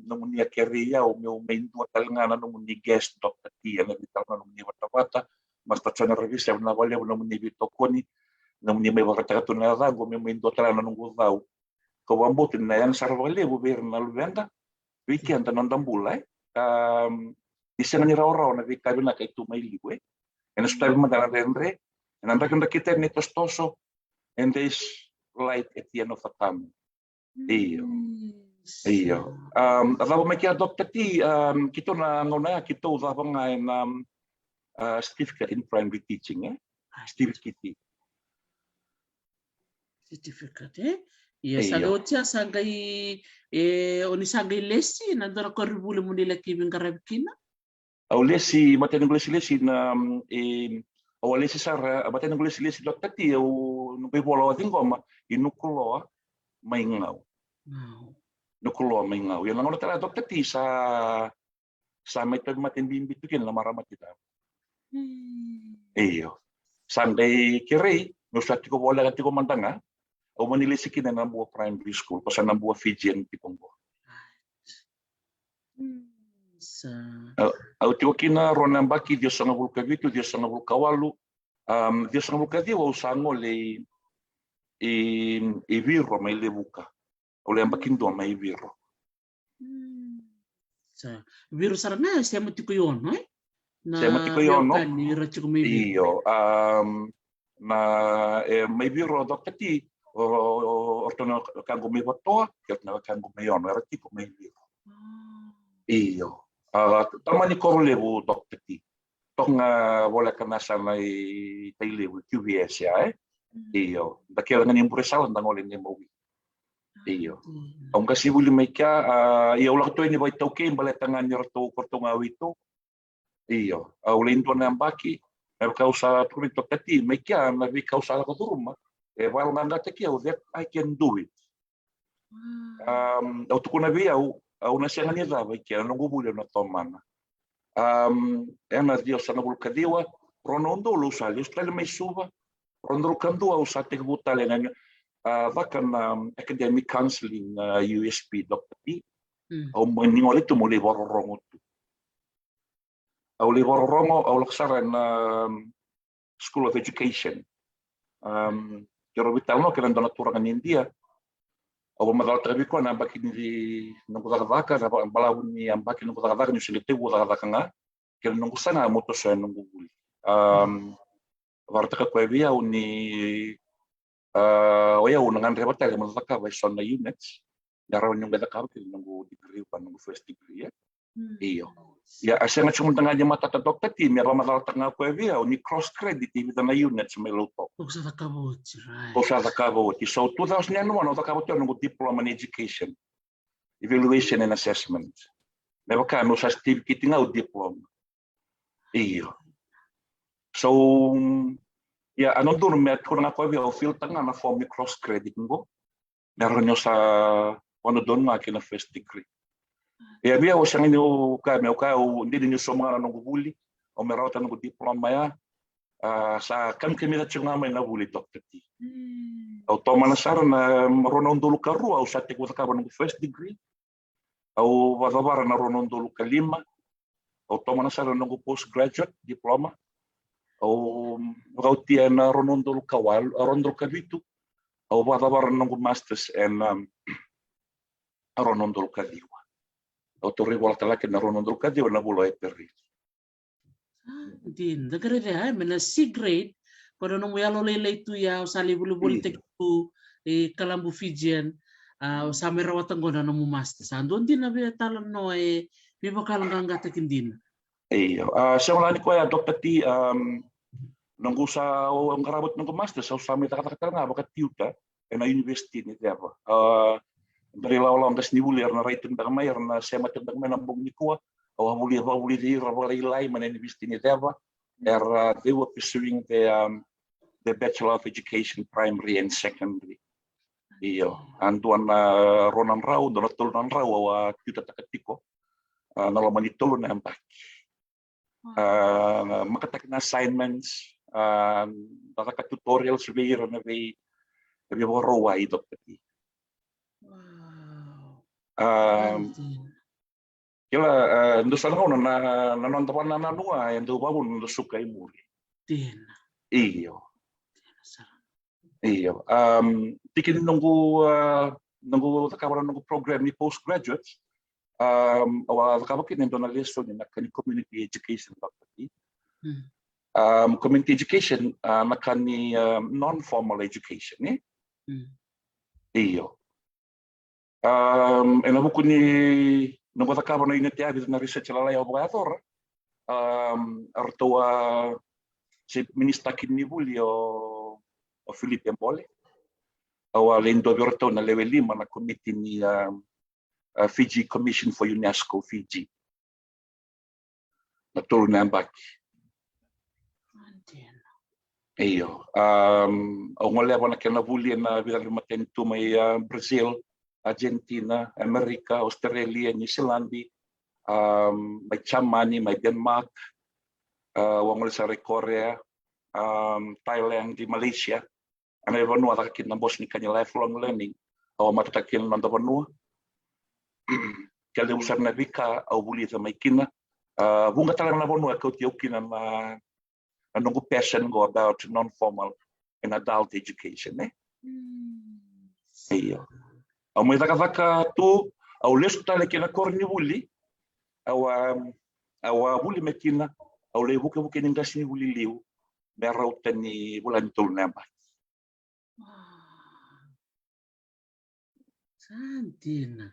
no ni keria o meu mendo talanga na no ni guest dokter ti na vital no ni watawata mas tatsana revista na valevo no ni vitokoni no ni me wakata na rango meu mendo talanga no ngudau ko wambot na yang sarvalevo ver na luvenda weekend na ndambula isena ni raw na vikabina kay tumay liwe en style magana rendre en anda kanda kita ni tostoso and there is light at the end of the tunnel iyo adabo me kia dokter ti kito na ngona kito udaba nga en certificate in primary teaching certificate iya sadotia sangai oni sangai lesi nandora ko ribule munila kibing karabkina au lesi maten lesi na o lesi sara maten lesi dokter ti au no be bola tingoma inukulo maingau nukulo maingau yang ngona tala dokter ti sa maten bimbi tukin la maramat kita iyo sandai kirei no sa tiko bola tiko mantanga o manilisi kina na buah primary school pasan na buah Fijian tiponggo au tiko kina rona baki dia sanga bulka vitu dia sanga bulka walu dia sanga bulka dia wa usango le e virro mai le buka o le ambakin do mai virro sa virro sarana siamo tiko yon na siamo tiko yon no ni rachu mai iyo na mai virro dokter ti o tono kango mai botoa ke na kango mai yon era tiko mai virro iyo tamani korlevu dokter ti tonga bola kanasa mai tailevu QVS ya iyo daquela ngani impresal ndangole ni mo iyo ang kasi buli mai ka iyo la to ni vai toke bale tangan ni roto kortonga wito iyo au lento na mbaki per causa tu dokter ti mai ka na vi causa la turma while nganda te kia that I can do it au tukuna vi au na senga ni rava kia no gubule no tomana ena dio sana bulkadiwa ronondo lo sali stale mai suva rondo kandu au sa te butale na vakan academic counseling USP dokter ti au mani ngole tu mole borongo tu au le borongo au laksara na School of Education Kero vital no kena dona turangan India. Au madal trabi ko na baki ni nung kutaka na balaw ni ang baki nung kutaka ni silite kutaka nga kena nung sana moto sa nung guguli. Varta ka via ni oya unangan rebata ka mataka by son na units. Daraw yung beda ka nung degree pa nung first degree. Iyo. Ya asa nga chumong tanga mata tatok tati mi apa madal tanga ko via ni cross credit ni na units may luto. Kung sa takabot, right. Kung sa takabot. So 2001 no takabot nung diploma in education, evaluation and assessment. May ka no sa certificate nga o diploma. Iyo. So ya ano doon may kung nga ko via o field tanga na form ni cross credit ngo. Meron nyo sa ano doon nga kina first degree. Ya bia o sang inyo ka o hindi niyo so mga nang guguli o meron ta nang diploma ya sa kan kami nga may nabuli doktor ti. O toma na sar na maronon dulu ka rua o sa te ko ka nang first degree. O wala na ronon dulu ka lima. O toma na sar nang postgraduate diploma. O rauti na ronon dulu ka wal ronon dulu ka bitu. O wala nang masters and ronon dulu ka liwa. Autori wala talaki na ronon dulu ka diwa na bulo e perri. Din, dagare dia mena C grade pada nung yalo lele itu ya usali bulu tek tu kalambu Fijian usame rawatan gona nung master sandon din na be talan no be bakal ngangata kindin. Iyo. Sa wala ni ko ya doktor ti nunggu sa ang karabot nung master sa usame takata nga baka tiuta na university ni dia apa. Dari law-law das nibulir na raitun da mayor na sema tendang menambong ni ko o huli di rabalay man university ni dia apa. They were pursuing the Bachelor of Education primary and secondary. Iyo. Anduan Ronan Rao, Donatulnan Rao kita takatiko. Nalaman ito na ang baki. Makatak na assignments, nakaka tutorials ver na may rawa ito pati. Kila ndosan ko na nanontapan na nanua yung duwa mo suka imuri. Din. Iyo. Iyo. Tikin nunggu takabaran nunggu program ni postgraduates. Kabakin yung donalisto ni nakani community education pati. Community education nakani non-formal education ni. Iyo. Enabuko ni nung takabaran na init ya na research lalay operator. Artoa si minister kinibuli o Philip Empole. Awalin do berto na level 5 na committee ni Fiji Commission for UNESCO Fiji. Natulong na ang baki. Iyo. Ang wala pa na kinabuli na bilang matento may Brazil, Argentina, Amerika, Australia, New Zealand, may Germany, may Denmark, wala sa Korea, Thailand, di Malaysia. Ano yung banua takin na boss ni kanya lifelong learning. O matatakin ng banua. Kaya usar na bika au buli sa may kina. Bunga talaga na banua kau tiyaw kina na nungu passion go about non-formal and adult education. Iyo. Au may taka tu au lesu tala kina korni buli. Au buli me kina au le buka ni ngasini buli liu. Merautan ni bulan tul na ba. Santina.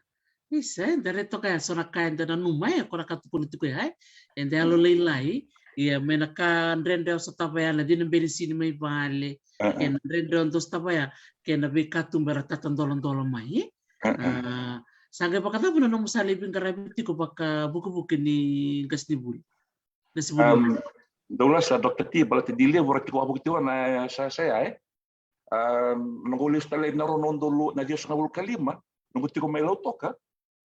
Isa, diretto kaya so nakaenda na numay ako nakatupolitiko ya. And alo laylay, iya may nakanrende sa tabaya na din ang benisini may bale. And rende on dos tabaya kaya nabikatum beratatan dolon-dolon may. Sagay pa kata na nung salibing karabiti ko baka buku-buku ni Gasnibul. Dola sa Dr. T, balat dili work ko abog tiwa na sa saya nangulis talay na ronon dulu na Diyos nga wul kalima nung ko may lauto ka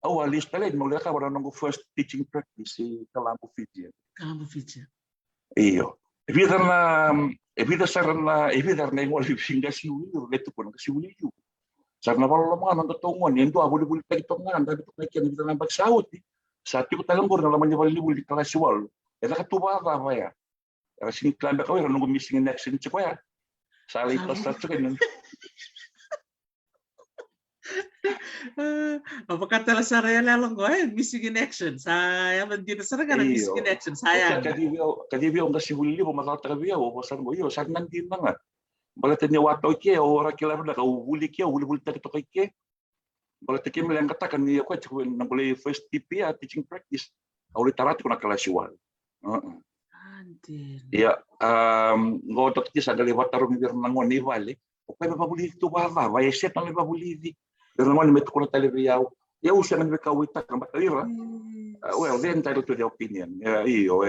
awalis talay mula ka wala nung first teaching practice si Kalambu Fijian. Kalambu Fijian. Iyo. Evidar na yung wala singa siwili leto ko nang siwili yu. Sar na wala mga nang katungon yun doa buli tagi tongan dami to kay kan evidar na bagsawot sa ti ko talanggor na laman ni buli kalasiwal. Eda katuba ka ba ya. Sini klanda kawai nunggu missing in action cekoya. Salita sa tsukin. Apa kata la saraya lalong ko missing in action. Saya hindi na sarang na missing in action. Sayang. Kadivyo ang kasihuli mo matatagavyo o pasan mo yo saan nandiyan na nga. Balatan niya wato ke o ora kila na ka uli ta to ke. Balatan ke melang katakan niya ko nang boleh first TP teaching practice. Auli tarat ko na kalasiwan. Ya, ngotot ki sa daliwat tarong birnangon ni vale. O pa babuli to bava, vai set na babuli di. Birnangon met ko na televiyaw. Ya usa na kawita ka matira. Well, they're entitled to their opinion. Yeah, iyo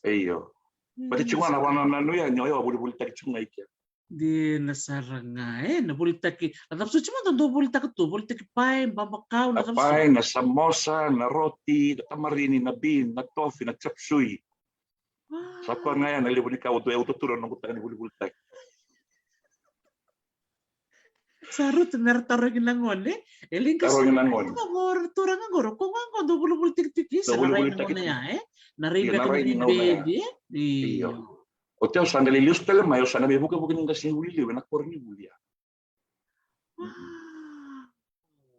iyo. Pati chunga na wana na no yan, yo buli ta chunga ikya. Di nasaranga nabulita ki. Atap so chuma do bulita ka to, bulita ki pai, babakaw na pai, na samosa, na roti, na tamarini, na bean, na toffee, na chop suey. Sa ko nga yan, nalibon ikaw do auto turo nung utang ni bulita. Sarut mertarog langon eling kasi langon ngor turang ngor ko nga do bulbul tik sa ray mo na naribe ka ni bedi iyo o teo sandali lius tele mayo sana me buka ng kasi wili na korni bulia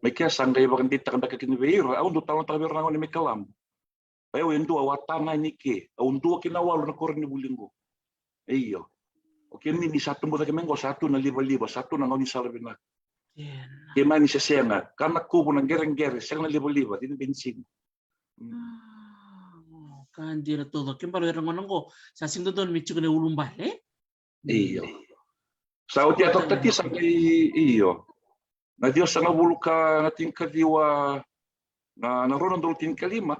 me kaya sangay ba kan dita kan dakini beira au do talon tabi rangon ni mekalam ayo endo awatana nike au ndo kinawalo na korni bulingo iyo. Oke ni satu buta kemengo satu na liba satu na ngoni salabina. Kemani sesenga karena kubu na gereng-gereng seng na liba din bensin. Kan dira todo kembalo rangon ngo sa singdo don michu ne ulum bale. Iyo. Sauti atok tati sampai iyo. Na Dios sana buluka na tingkadiwa na ronon dol tingkalima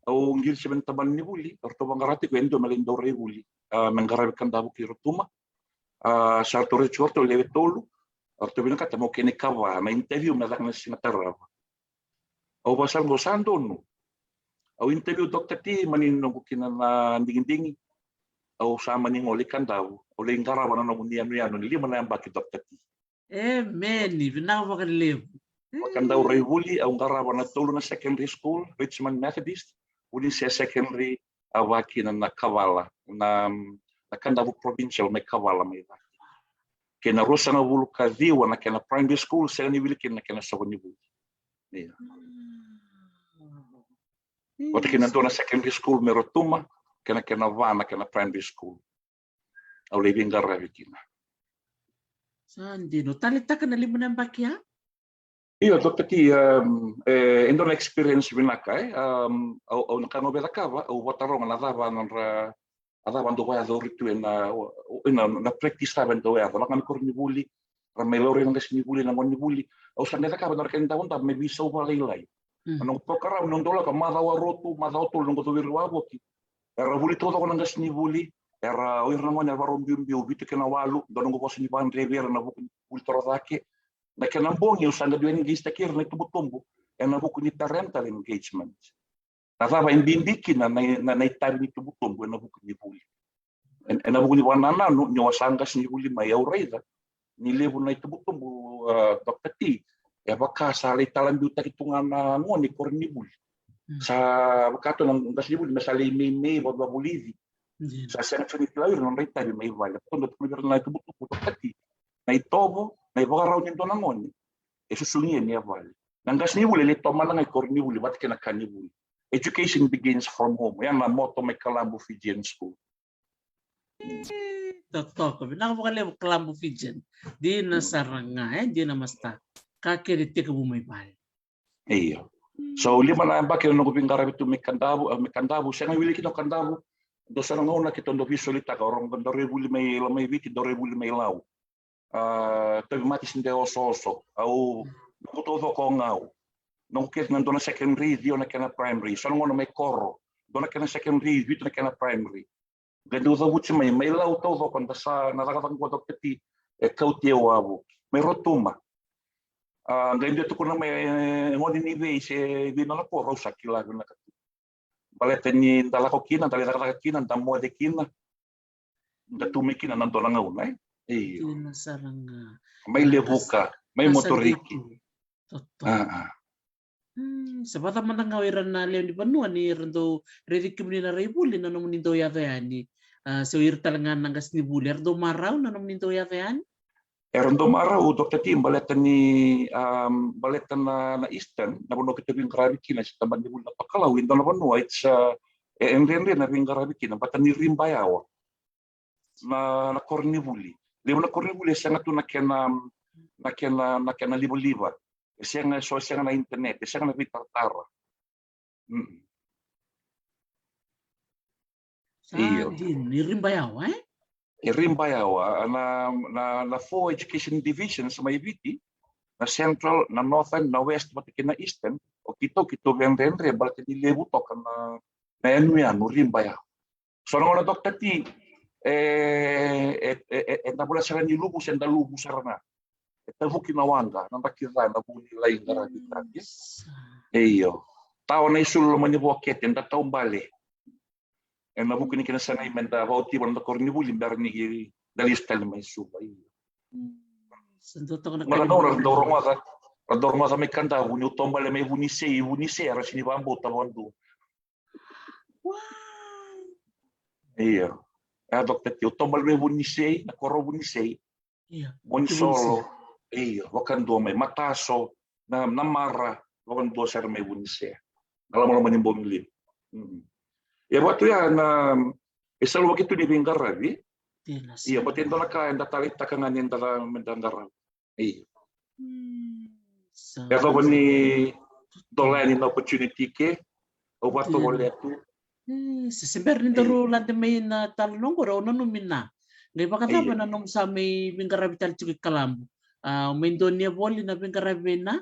au ngil semen taban ni buli orto bangarati ko endo malindo re buli mengarabikan dabu kirutuma sarto recyorto leve tolu orto bina kata mo kene kawa na interview na lang na sinatara au basar gosando no au interview dokter ti manin no kina na dingin au sama ni ngolikan daw ole ngara wana no niam no lima na ambaki dokter ti meni bina ba kan lev kan daw revuli au ngara wana tolu na secondary school Richmond Methodist uli se secondary awaki na kavala na Kandavu provincial may kavala may ba. Kena rosa na bulu kadiwa na kena primary school sa ni wili kena sa ni bulu. Iya. Wata kena do na secondary school merotuma kena vana kena primary school. Au living garavi kina. Sandi no talita kana limunan bakia? Iyo to pati endon experience binaka au nakangobela kava au watarong na dava nra ada bantu kaya do ritu na practice ta bantu ya kalau kan korni buli ramelori nang kasni buli nang ni buli au sanda ka bantu kan taon ta me bisa upa lai anong pokara nang dola ka madawa rotu madawa nang to wirwa boki era buli todo nang kasni buli era oir nang na varom biu bitu kana walu donong ko sini ban rever na buku ultrodake na kana bongi usanga dueni gista kir na tubutumbu na buku ni parental engagement. Nafaba imbindiki na itari ni tubutumbu na buku ni buli. Na buku ni wanana no wasanga ni buli mai aureza ni lebu na tubutumbu dokter ti. Ya baka sa italan biuta kitungana ngoni korni buli. Sa bakato ng gasli buli masali may bodwa bulivi. Sa sena ni tlair no itari mai vale. Tondo tubutumbu na tubutumbu dokter ti. Na itobo na ibaraw ni donangoni. Esusungi ni vale. Nangas ni buli le tomana ngai korni buli bat kena kanibuli. Education begins from home. Yan na motto may Kalambo Fijian School. Totoo. Nakapakalaw Kalambo Fijian. Di na saranga di na masta. Kakiriti ka bumibal. Iyo. So lima na ba kaya nung pingkarabi to may kandabu. Siya nga wili kita kandabu. Do sarang una kita do visualita ka orang do rebuli may viti do rebuli may law. Tabi mati sinde oso. Au kutodo ko ngau. Nung kit nando na secondary, di na kena primary. So nung may koro, do na kena secondary, di na kena primary. Gando sa butsi may law todo kung sa narakatang ko dokter ti kautiyo abo. May rotuma. Gando to ko na may ngoni ni be se di na ko rosa kila na kati. Balete ni dalako kina, dalaka kina, damo de kina. Datumi kina nando na ngauna Iyo. Saranga. May lebuka, may motoriki. Totoo. Sa bata man nga iran na leon di Banua ni rando ririkim ni na rebuli na naman nindo yata yani sewir talangan nanggas ni buler do maraw nanom ninto yatean. Erando maraw Dr. Tim baletan ni baletan na Eastern na puno kita yung karabiki na sa taban ni bulan pakalaw into na puno it's and then na ring karabiki na batan ni rimbayaw na kornibuli. Limo na kornibuli siya nga to na libo-liba. Siya nga so siya nga na internet, siya nga na vitartara. Sa din ni rimbayaw Rimbayaw na 4 education divisions sa Maybiti, na Central, na Northern, na West, pati na Eastern, o kito gendre, balik ni Lebutok na yan, Rimbayaw. So nung na Dr. T, nabula sila ni Lubus, and Lubus na. Tabu kinawanga, nang nakira, nabuli yung garabitan. Eyo. Tao na isulo man ni Buaket, and taong bali. E nabuko ni kinasanay menta hoti wala kornibuli bar ni dalistal may subay. Marano rador may kanta huni utombale may hunise ara sinibambo tawandu. Wow. Iya. Dr. T utombale may hunise na koro hunise. Iya. Monsolo. Iya, wakando may mataso na namara wakando sar may hunise. Alam mo naman yung bumili. Ya waktu ya na isal waktu itu di Bingarabi. Iya, batin tala ka enda talit takangan yang tala mendangarabi. Iya. Ya ko ni dolan in opportunity ke o waktu boleh tu. Sesember ni daro lande may na talong ko no numina. Ngai bakata ba nanong sa may Bingarabi tal chukik kalambo. May Indonesia boli na Bingarabi na.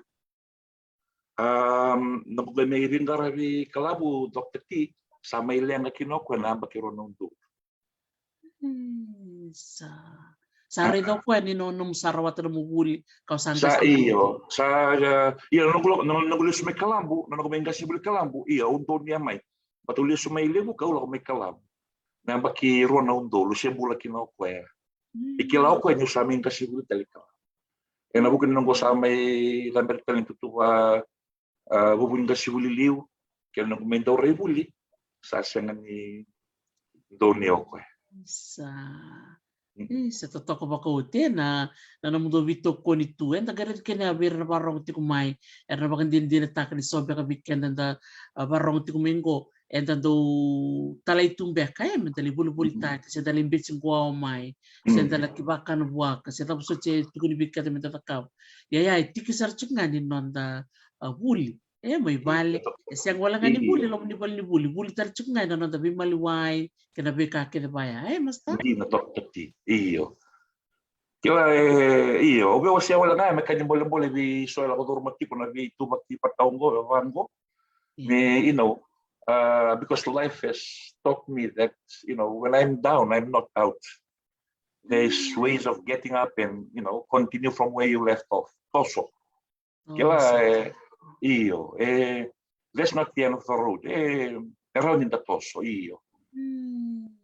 Nabuga may Bingarabi kalabu Dr. T. Sama ilang na kinoko na bakiro nundu. Sa daw ko ni nonong sarawat na mubuli kausan sa iyo sa iyo nagulo sumay kalambu nagumenga sibul kalambu iyo unto niya may patuloy sumay lebu ka ulo may kalambu na bakiro na undo lu sibula kinoko ikilaw ko nyo sa amin kasibul talika nabukin nung sa may lamber talento tuwa bubun kasibul liw kaya nagumenda rebuli sa sengan ni Donio ko. Sa totoo ko ba ko na namudo bito ko ni tuen tagarit kanya bir na barong ti kumay na bakan din tak ni sobe ka weekend na barong ti kumingo and do talay tumbe kaya mentali bulu-bulu ta kasi dalim bitsin ko may sa dalat kibakan buwa kasi tapos so che tukuni bikat menta takaw ya tikisar nga ni nonda buli may balik. Siyang wala nga ni buli, lang ni buli. Buli tarchuk nga, na tabi maliway, kinabi ka kinabaya. Masta? Hindi na Dr. T. Iyo. Kaya, iyo. Obe siya wala nga, may kanyang bola-bola, di soil ako durmati ko, nabi tumati taong ko, vango. Because life has taught me that, when I'm down, I'm not out. There's ways of getting up and, continue from where you left off. Also. Kaya, iyo, that's not the end of the road. Around in the toso, iyo.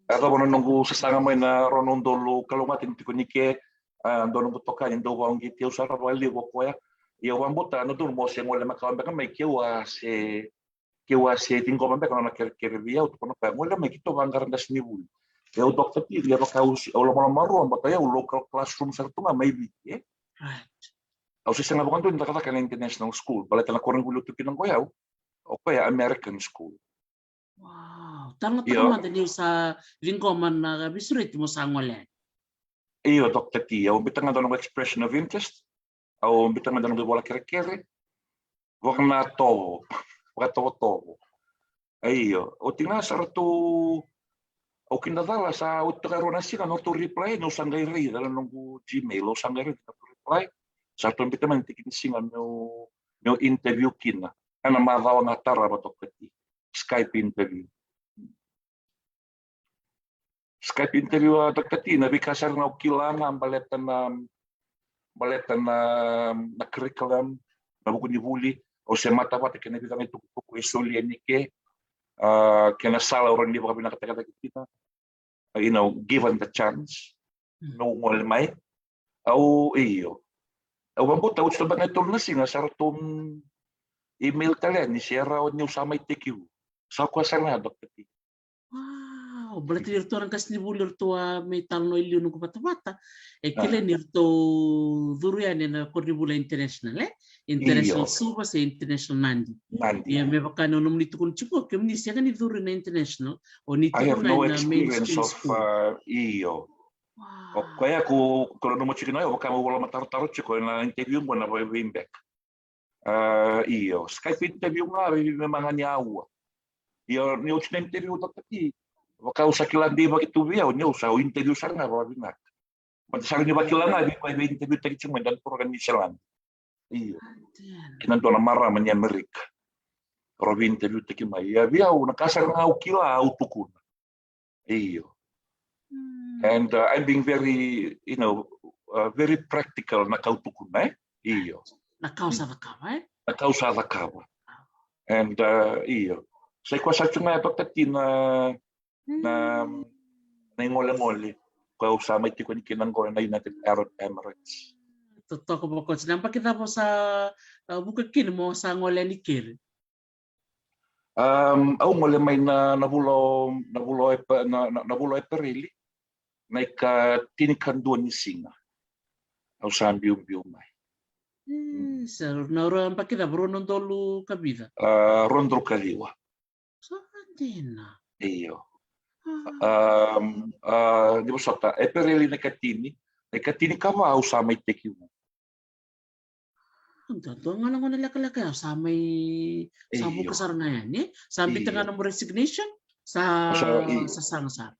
Ako mo nung sasanga mo na ronondolo kalungatin ti kunike doon mo tokan indo ko ang gitiyo sa rawali ko kuya. Iyo wambuta no dun mo siya wala makawamba ka may kiwa si tingko mambe kono na kerkervia ut kono pa wala may kito bangarandas ni bul. Yo Dr. T dia ka usi wala mo maro bataya local classroom sa tunga may biti. Right. Au sa nga bukan doon nakataka na international school, bala tala korang gulo tu pinang koyaw, o kaya American school. Wow, tama din sa lingkoman na bisurit mo sa ngolen. Iyo Dr. T, au bitang nga doon expression of interest, au bitang nga doon wala kere-kere, wag na to, wag to. Iyo, o tingnan sa rato, o kinadala sa utakaro na sila no to reply no sanggay ri dala nung Gmail o sanggay ri to reply. Sa itong bitaman, tikinsingan yung interview kina. Ano maraw na tara ba ito kati? Skype interview. Skype interview ito kati. Nabikasar na ukilangan, baletan na curriculum, nabukun ni Buli, o sa mata pati kinabitang ito ko isuli ni ke, kinasala orang di baka pinakatagata kita. Given the chance, no ngolmay, au iyo. Awan po, tawag sa ba na ito na singa sa ratong email tala ni Sierra o niyo sa may TQ. Sa kwa sa nga, Dr. T. Wow, Wow, berarti nirto ang kas nibuli rto may talno ilyo nung kupata-bata. Kila nirto durian na kornibula international international suba sa international nandi. Nandi. Yeah, may baka nung nito kung chupo, kaya siya ka ni durian na international o nito I have no na experience mainstream of school. iyo. Wow. Kaya ko no mo chikino yo kamo wala mataro chiko na interview mo na Wimbeck. Iyo. Skype interview nga may mga niyawa. Iyo ni uch na interview tatati. Waka usa kilandi ba kitubia o niyo sa interview sa nga ba binak. Matasari ni ba kilanga may interview tagi chimo dan organisalan. Iyo. Kinanto na mara man Amerika. Provi interview tagi mai. Ya via una kasar nga ukila autukun. Iyo. And I'm being very, very practical na kautukun iyo. Nakausa da kawa Nakausa da kawa. And iyo. Sa kwa sa tsunga tatati na ngole-ngole ko sa may tikon kinanggo na United Arab Emirates. Totoo ko coach. Nampak kita po sa bukakin mo sa ngole ni Kir. Au ngole may nabulo perili. Na tinikan doon ni Singa. Au sa bium mai. Sir, naura nampak kita Bruno dolu kabida. Rondro kaliwa. So na. Iyo. Di ba sota, perili na katini kama au sa may tekiwo. Ito nga lang nalaka-laka sa may sabong kasar na yan Sabi nga ng resignation sa sangasar.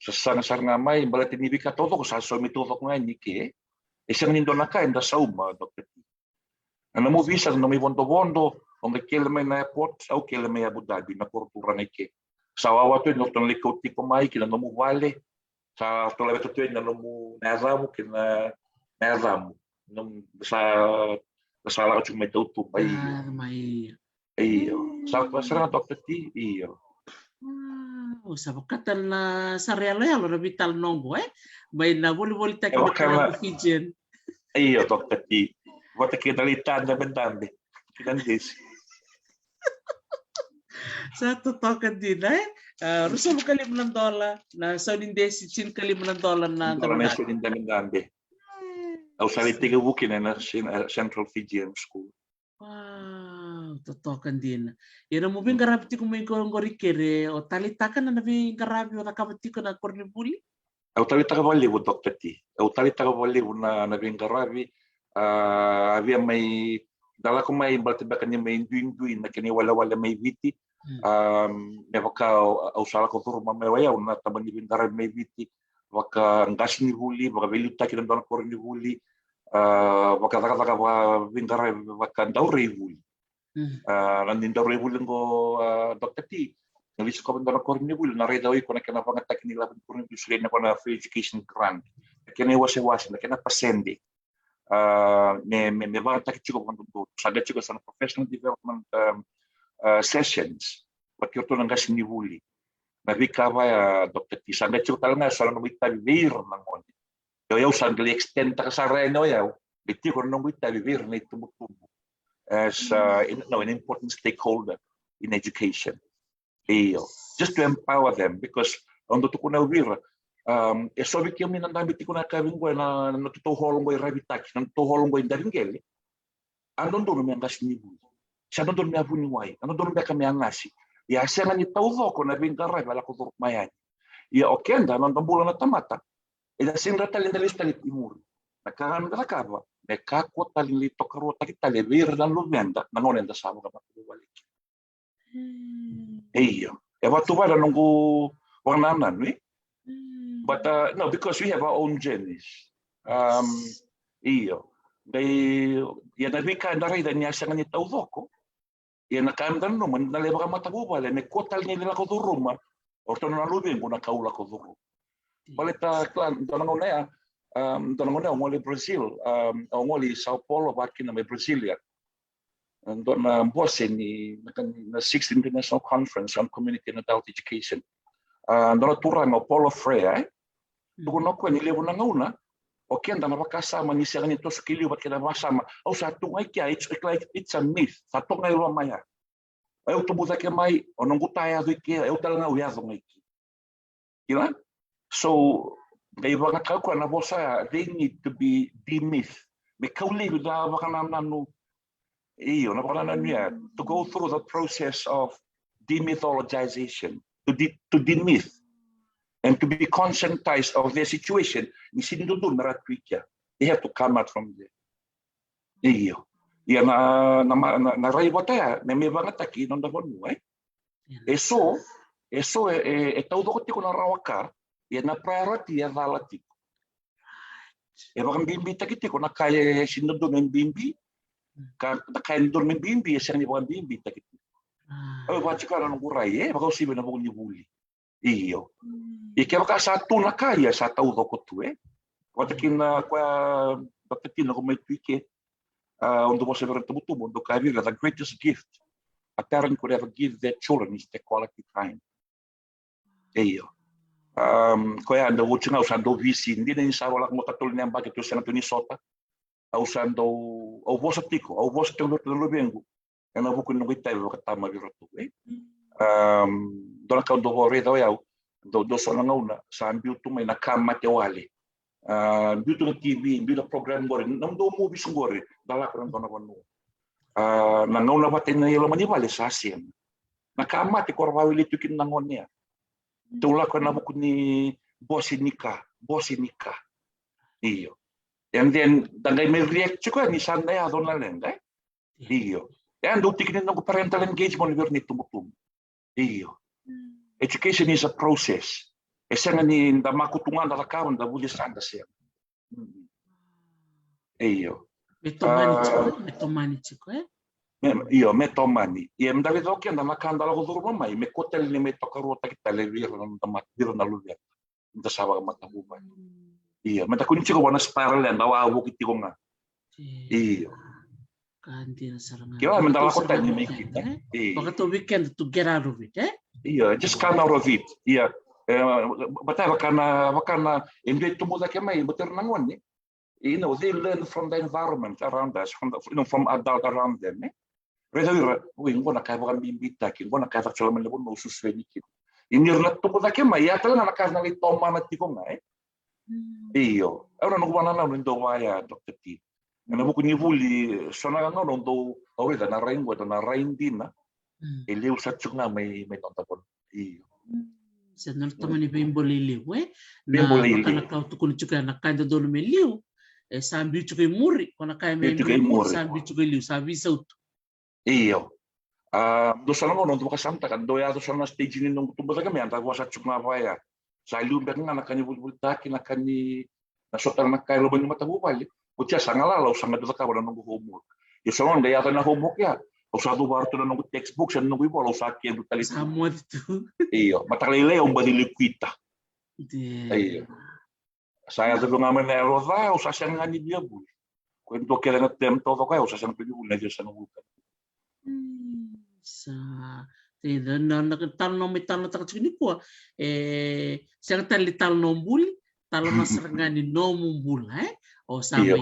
Sa sangasar nga may balat ni bika todo ko sa sumitutok nga ni ke. Isang nindo na kain da sa uma Dr. T. Ano mo visa no may bondo on kila may na airport au kila may Abu Dhabi na kultura na ke. Sa wawa to no ton likot ti kumai kila no mo wale. Sa tolawe to no mo nazamu kina nazamu. No sa la ko may tutu pa iyo. Sa pasara Dr. T iyo. Sa katal na sa realo na vital nongo may na boli ta ko na Fijian. Iyo Dr. T. Wata kinalitan na bendambe. Kinandis. Sa totoo ka din Rusa mo $5 na sa Indesi $5 na na sa bendambe. Au sa litiga bukin na Central Fijian School. Wow, totoo kan din. Yan mo bing garabti ko may gorikere o talitakan na nabi garabi o nakabati ko na kornibuli? Au talita ka bali wo Dr. T. Au talita ka bali wo na nabi garabi. Havia may dala ko may baltibakan niya may duin na kini wala may viti. Nevaka au sala ko turma may waya na taban ni garabi may viti. Waka ngas ni huli, waka veluta kinan don kornibuli. Waka vingara waka daure huli. Nandin daure huli ngo Dr. T. Nabis ko ban korni huli na redaw ko na kana pangatak nila ban korni huli na ko na free education grant. Kena wasi na kena pasende. Me bata chiko kan do. Sada chiko sa professional development sessions. Wakirto nang gas ni huli. Nabikava Dr. T. Sada chiko talaga sa nang vivir nangon. Eu sangue extend ta sa reno eu. Biti ko nung wita vivir na tumutubo as an important stakeholder in education. Just to empower them because ondo to kuna vivir so biki mi nanda biti ko na kavingwa na natutuholong ko rabitak na tuholong ko indaringeli. Andon do mi angas ni bu. Sa andon mi avuni wai. Andon mi kami angasi. Ya siya nga ni tawdo ko na bingara wala ko turuk mayan. Ya okenda nandon bulan na tamata. Ida sinra talin dalis talit imur. Nakakan nakakaba. Nekako talin lito karo takit talibir dan lumenda nangonen da sama ka balik. Iyo. Eva tu ba nunggu wananan we? But no, because we have our own genes. Iyo. Ya nabika na rin niya siya nga ni tawdoko. Ya nakaamdan no man naleba ka matagubale nekotal niya nila ko duruma. Orto na lubing ko nakaula ko duro. Balita klan tanong na ngoli Brazil ngoli Sao Paulo bakit na may Brasilia andon na boss ni na 6th International Conference on Community and Adult Education andon turang Paulo Freire tugon ko ni levo na ngauna o kenda na bakasama ni siya nito sa kiliw at kina masama o sa tungay kya it's a myth sa tungay wa maya ay tubuza ke mai onong gutaya do ke ay talaga uyado ngai Kila? So, they were na bosa, they need to be demyth. Me kauli da nanu iyo na niya to go through the process of demythologization, to demyth and to be conscientized of their situation. They have to come out from there. Iyo. Ia na rai wata me me banga taki no da vonu Eso tau doko tiko na rawaka ia na priority ia valati. E baka bimbi taki tiko na kaya sinundo ng bimbi ka na kaya ndon ng bimbi siya ni baka bimbi taki tiko. Ay wachika na ngurai baka usibe na baka ni buli. Iyo. Ike baka sa tu na kaya sa tau doko tu Watakin na kwa bakatin na kumay tuike undo mo sa tubutubo undo kaya the greatest gift a parent could ever give their children is the quality time. Iyo. Kaya ando watching usando visi hindi na isa wala mo katulad ng bakit sa nato ni Sota. Usando o vosa tiko, o vosa tiko no lubengo. Ana buku no kita lo katama viroto. Dona ka do hore do yao. Do so na ngauna sa ambiu tu may nakama te wale. Biutu na TV, biutu na program gore, nam do movie sungore, dala ko na wanu. Nangauna batin na yelo manibale sa asien. Nakamati korwawili tukin nangon niya. Tula ko na mo ni Bosinika. Iyo. And then dangay may react ko ni sanday adon na lenda. Iyo. And do tikin ng parental engagement ni tumutum. Iyo. Education is a process. Esa nga ni ndamakutungan da karon da buli sanda siya. Iyo. Metomani chiko Io metto mani. E mi dave d'occhio andava a candela con loro mai, mi cotel ne metto carota che tale vero non da mattina na luvet. Da sava mata buba. Io, ma da kunci ko wana sparale andava a wuki ti konga. Io. Kanti na saranga. Kaya mi dava ko tani mi kita. Baka to weekend to get out of it, Io, just come out of it. Io. Batava kana invece tu muda che mai beter nangon ni. They learn from the environment around us, from adult around them. Reza ngona kaya baka bimbita kin ngona kaya facciamo le buone ususweni kin. Inirna to da che mai ya tala na casa na toma na tiko ngai. Io. Ora non guana na ndo waya Dr. T. Na buku ni vuli sona nga no ndo ora na raingwa na raindina. Ele usa tsunga mai tonta pon. Io. Se non toma ni bimbolili na kana ka to kun chuka na kanda do me liu. E sambi chuka muri kona kaya me sambi chuka liu sabi sautu. Iyo. Dosa lang non tuwa kasanta kan doya dosa na stage ni nung tumba kami anta wasa chukma vaya. Sa lumber nga nakani bulbultaki nakani nasota na kay loban mata bupali. Kutya sangala law sanga do ka wala nung homework. Yo sa nga ya na homework ya. Usado barto na nung textbook sa nung ibo law sa kay butali. Samot tu. Iyo, matalile yung badilikwita. Iyo. Saya do nga man na roda usa sa nga ni biabul. Kwento kaya na tempo to kaya usa sa pinul na sa nung sa tal no metal no tak ni ko sa tal no bul tal no serangani no mumbul o sa mai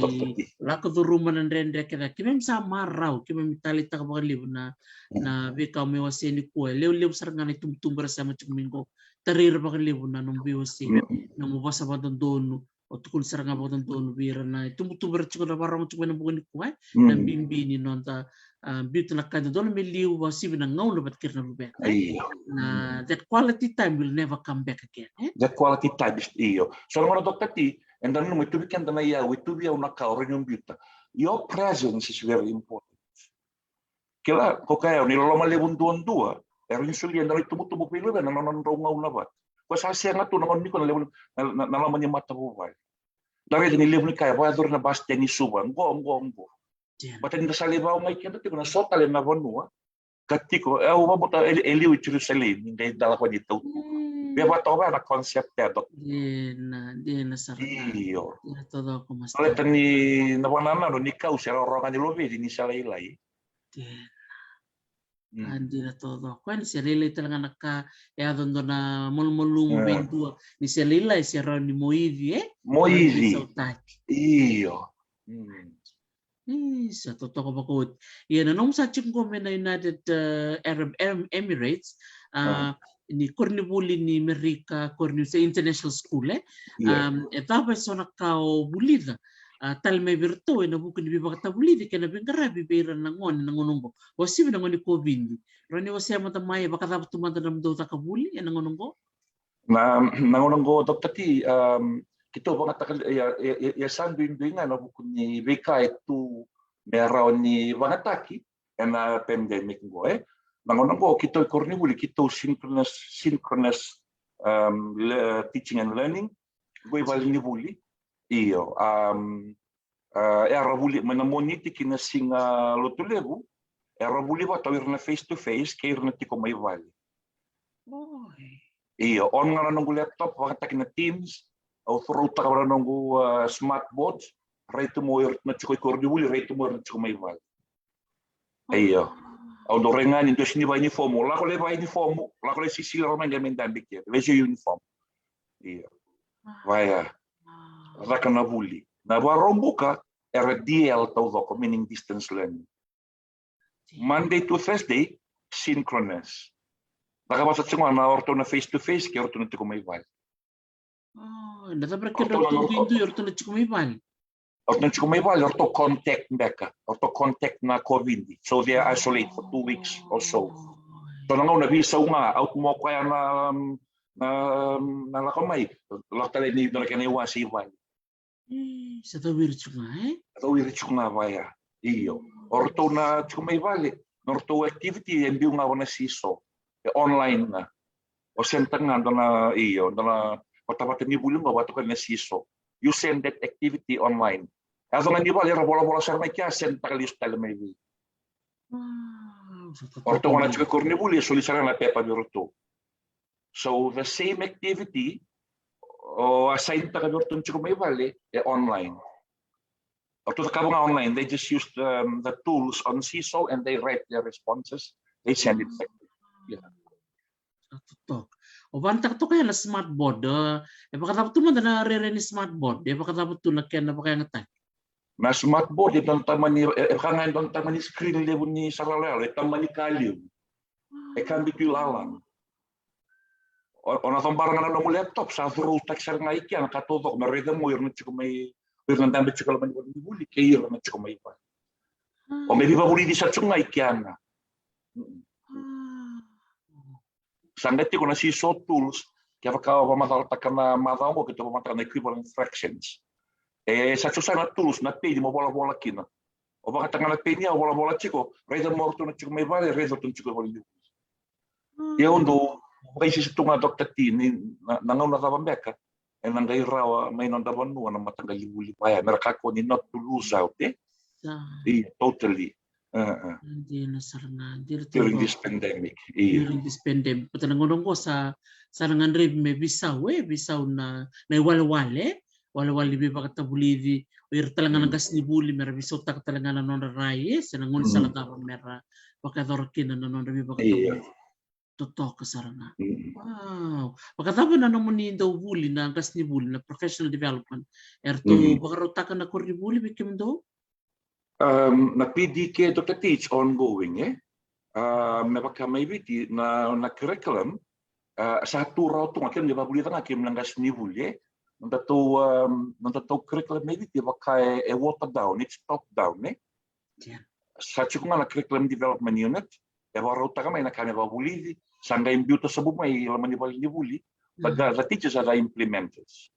la ko do ruman rende kaya kimem sa marau kimem tali tak ba libu na be ka me wasi ni ko lew serangani tum bersama cuminggo tarir ba libu na no be wasi no mo basa ba dono o tukul seranga ba dono bira na tum berciko na barang cuma na bukan ko na bimbi ni nonta beauty na kada doon may liw wasi na ngaw na batkir na lubet. Na that quality time will never come back again. That quality time is iyo. So mga Dr. T, and then may tubikan na iya, we tubi ang nakaw rin yung beauty. Your presence is very important. Kila ko kaya niloloma lebon duan-dua, pero yung sulyan na tumutubo pilo na nanonong ngaw na ba. Kasi siya nga to naman ko na lebon nalaman niya mata buhay. Dahil ni lebon kaya ba dur na baste ni suban, go. Bata ni sa libaw ngay kaya tiko na sota le na vanua. Katiko wa bota eliu Jerusalem hindi dala ko dito. Be ba to ba na concept ya dok. Di na sarap. Iyo. Todo ko mas. Ole tani na wanana no nikau sa orang ni lobe ni sa laylay. Andi na todo. Kwan si relay talaga naka doon na mulmulum bentua ni si relay si ni Moivi Moivi. Iyo. Sa totoo bakot. Yan anong sa chingko na United Arab Emirates ni Cornibuli ni Merika Cornibuli sa international school etapa so nakao bulida tal may virtu na bukan di bibaka bulida kaya bingkara bibira nangon nangonongo wasi nangon ni COVID rani wasi mo tamay baka dapat tumanda nam do ta kabuli nangonongo nangonongo Dr. T kita bangat ya sanduin-duingan na bukan ni Rika itu merau ni bangataki na pandemic go nangonongo kita Cornibuli kita synchronous teaching and learning gue balik ni buli iyo era buli menemoniti kina singa lotulebu era buli ba tawir na face to face kair na tiko may bali iyo on nga nanggu laptop wakata kina Teams au fruta ka nanggu smart boards reto mo na tiko Cornibuli reto mo na tiko may bali iyo au dorengan into sini ba uniform la ko le ba uniform la ko le sisi la man gamin dambik ya vejo uniform iyo vaya raka na buli na barombuka era DL tau doko meaning distance learning Monday to Thursday synchronous baka masat semua na orto na face to face ke orto na tiko may val na tabra ke orto bindu orto na tiko may val orto na tiko may val orto contact beka orto contact na COVID so they are isolated for 2 weeks or so nang na bisa nga out mo kaya na lakamay lakta ni do na kanay wasi val sa tawir chunga tawir chunga vaya iyo orto na chumay vale orto activity yang biu nga wana siso online na o sentang nga na iyo na patapatan ni bulong nga wato kan na siso you send that activity online aso nga ni vale ra bola sa may kya senta kalis tal may vi orto nga chika Cornibuli solisara na pepa virtu so the same activity o assign ta kaburtun chiko may vale online. Orto ka nga online, they just use the tools on CISO and they write their responses. They send it back. Yeah. O bantak to kaya na smart board. Baka dapat tuman na re-re ni smart board. Baka dapat to na kaya na baka ngatay. Na smart board ito taman ni nga ito taman ni screen level ni saralel, taman ni kalium. Kan bitulang. Ona tambarangan na mo laptop sa through taxer nga ikyan katodok mereda mo yun chiko may yun tambe chiko laman ni buli kayo na chiko may pa o may biba buli di sa chunga ikyan na sangati ko na si so tools kaya ka pamatal takana mataw mo kito pamatal na equivalent fractions sa chusa na tools na pedi mo bola kina o baka tanga na pedi o bola chiko reda mo to na chiko may vale reda to chiko bali yun do kasi situ nga Dr. T nangaw na kabambeka nang gairawa may nondaban mo na matanggal libuli pa ya mereka ko ni not to lose out totally during this pandemic during this pandemic patanangon ko sa nangan rib may bisaw na walwale libi baka tabulidi o talaga nagas ni buli mera bisaw tak talaga na non rai sa nangon sa latapa mera baka dorkin na non ribi baka tabulidi totoo kasaranga. Wow. Pagkatapos na naman ni daw buli na angkas ni buli na professional development. Erto bakarota na kurni buli bikim do? Na PDK Dr. Teach ongoing Mapaka may biti na curriculum sa turo to ngakim di ba buli tanga kim langkas ni buli nandato curriculum may biti baka water down it's top down sa chukuma na curriculum development unit baru utama may nakane ba buli sanga imbuto sa bumay laman ni buli but the teachers are the implementers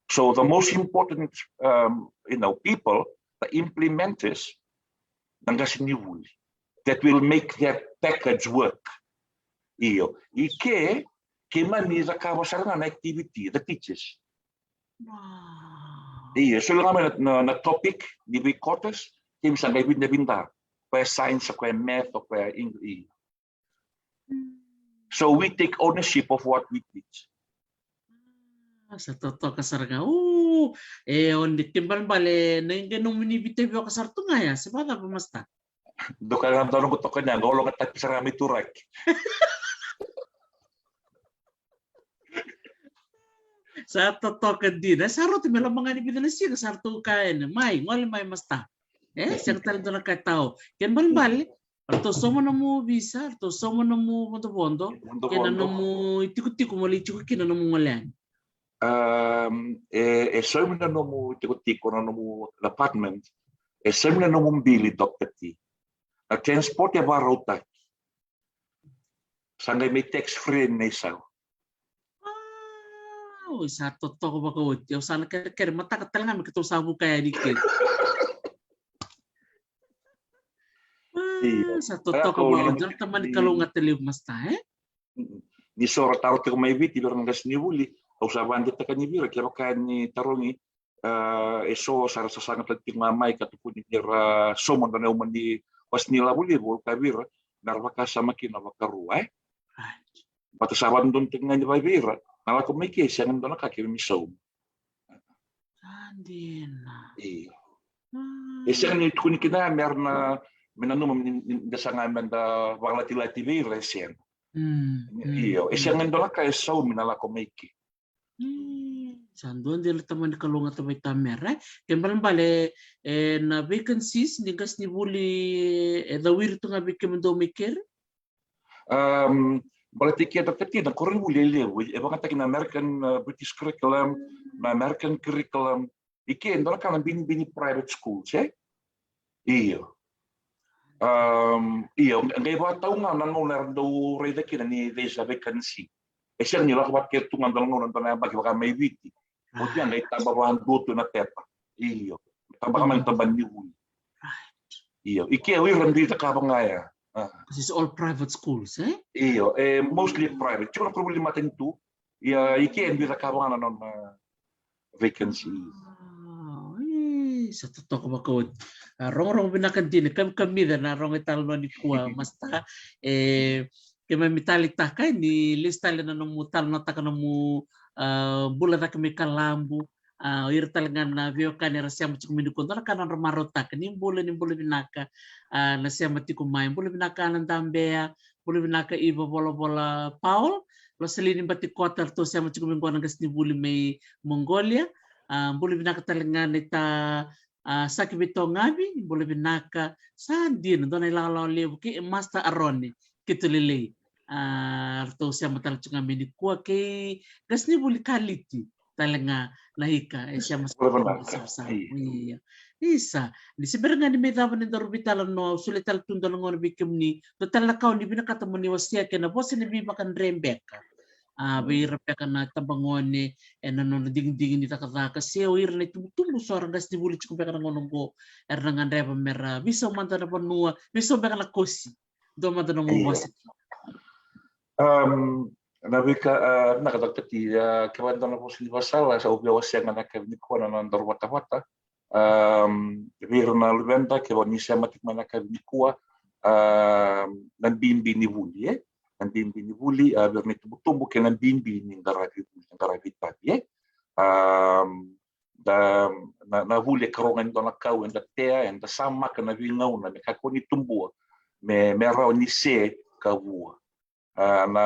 so the most important people the implementers ng ni buli that will make that package work ike kiman ni zakawasara na activity the teachers so lang na topic ni bikotes kim sanga binda kaya science, kaya math, kaya English. So we take ownership of what we teach. Sa totoo kasarga. On ditimbal bale na yung ganong minibitay ko kasarto nga ya. Sabada pa masta. Doon ka lang tanong ko to kanya. Ngolong at pisarami turak. Sa totoo ka din. Saro ti melang mga nibitay siya kasarto kain. May, ngol may masta. Siya tayo doon nakatao. Yan bali Arto somo namu visa, arto somo namu bondo Mundo kena bondo. namu tiku-tiku mali chuku kena namu ngolian. Semina nomu tiko nomu apartment. Semina nomu bili dokter. A transport ya barota. Sangai may tax free na isaw. Oh, satu toko baka uti. O sana kere mata katal nga mikito sabu kaya dikit. Satu toko ba uti. Teman kalau nggak terlihat masta Ni sora taro te mai viti per ngas ni wuli. Au sa bande te kan ni vira kero kan ni tarongi so sara sa sangat penting mamai ka tu ni kira somo na uman di was ni la wuli bol ka vira narva ka sama kina bakarua Bata saban don te ngai vai vira. Nala ko mai ke siang don ka kiri mi so. Andina. Siang ni tu ni kina merna menanum da sanga menda lati vira siang. Iyo, siang ndola ka so minala ko mai ke. Sanduan dia teman kalau nggak tahu kamera, kembali balik na vacancies ni gas ni buli dawir tu ngabi kemendo mikir. Bala tikia da tati na korin wuli lewe, e baka taki na American British curriculum, na American curriculum, iki ndola ka na bini private schools, Iyo. Iyo, ngai ba tau nga nang ner do reda kina ni visa vacancy. E siang ni lakwa ke tu ngandang nang na bagi baka may viti. O tiang ngai tabawan duto na tepa. Iyo. Tabakan taban ni wuli. Iyo. Iki awi randi ta kabang ngaya. This is all private schools, Iyo, mostly private. Cuma problema tentu, ya iki en bisa kabang na vacancy. Satu toko bakawat. Rong binakan din kami na rong italo ni kuwa masta kaya mitali taka ni listali na nung tal na taka nung bula na kami kalambu ir talaga na vio kanera siya mati kumindukon na kanan ramarota ni bula binaka na siya mati kumain bula binaka ng dambea bula binaka iba bola Paul lo salinin bati quarter to siya mati kumindukon ng gas ni buli may Mongolia bula binaka talaga nita sakit bito ngabi boleh binaka sandin don ay lalaw lebu ki master aroni kitulili arto siya matal chunga mini kuwa kay gas ni buli kaliti talaga nahika siya mas iya isa di sebenarnya ni medaba ni darubitala no sulital tundal ngon bikim ni total na kaw ni binakata mo ni wasya kena boss ni bibakan rembeka bayar peka na tabangon ni nanon ding ni takataka siya wir na tumbo soarang gas di bulit ko peka ngonong ko nangan reba mera bisa manta na panua bisa peka na kosi do manta na ngubos Nabika nakadagtati kawan na po sila sala sa ubyawas yang anak ni ko na nandor wata wir na lubenda kawan ni siya matik manaka ni ko nan bimbi ni wuli nan bimbi ni wuli wir ni tumbo ke nan bimbi ni ngaravi tabi na wuli karongan do na kau en da tea en da sama kana vingau na ka ko ni tumbo me raw ni se kavua na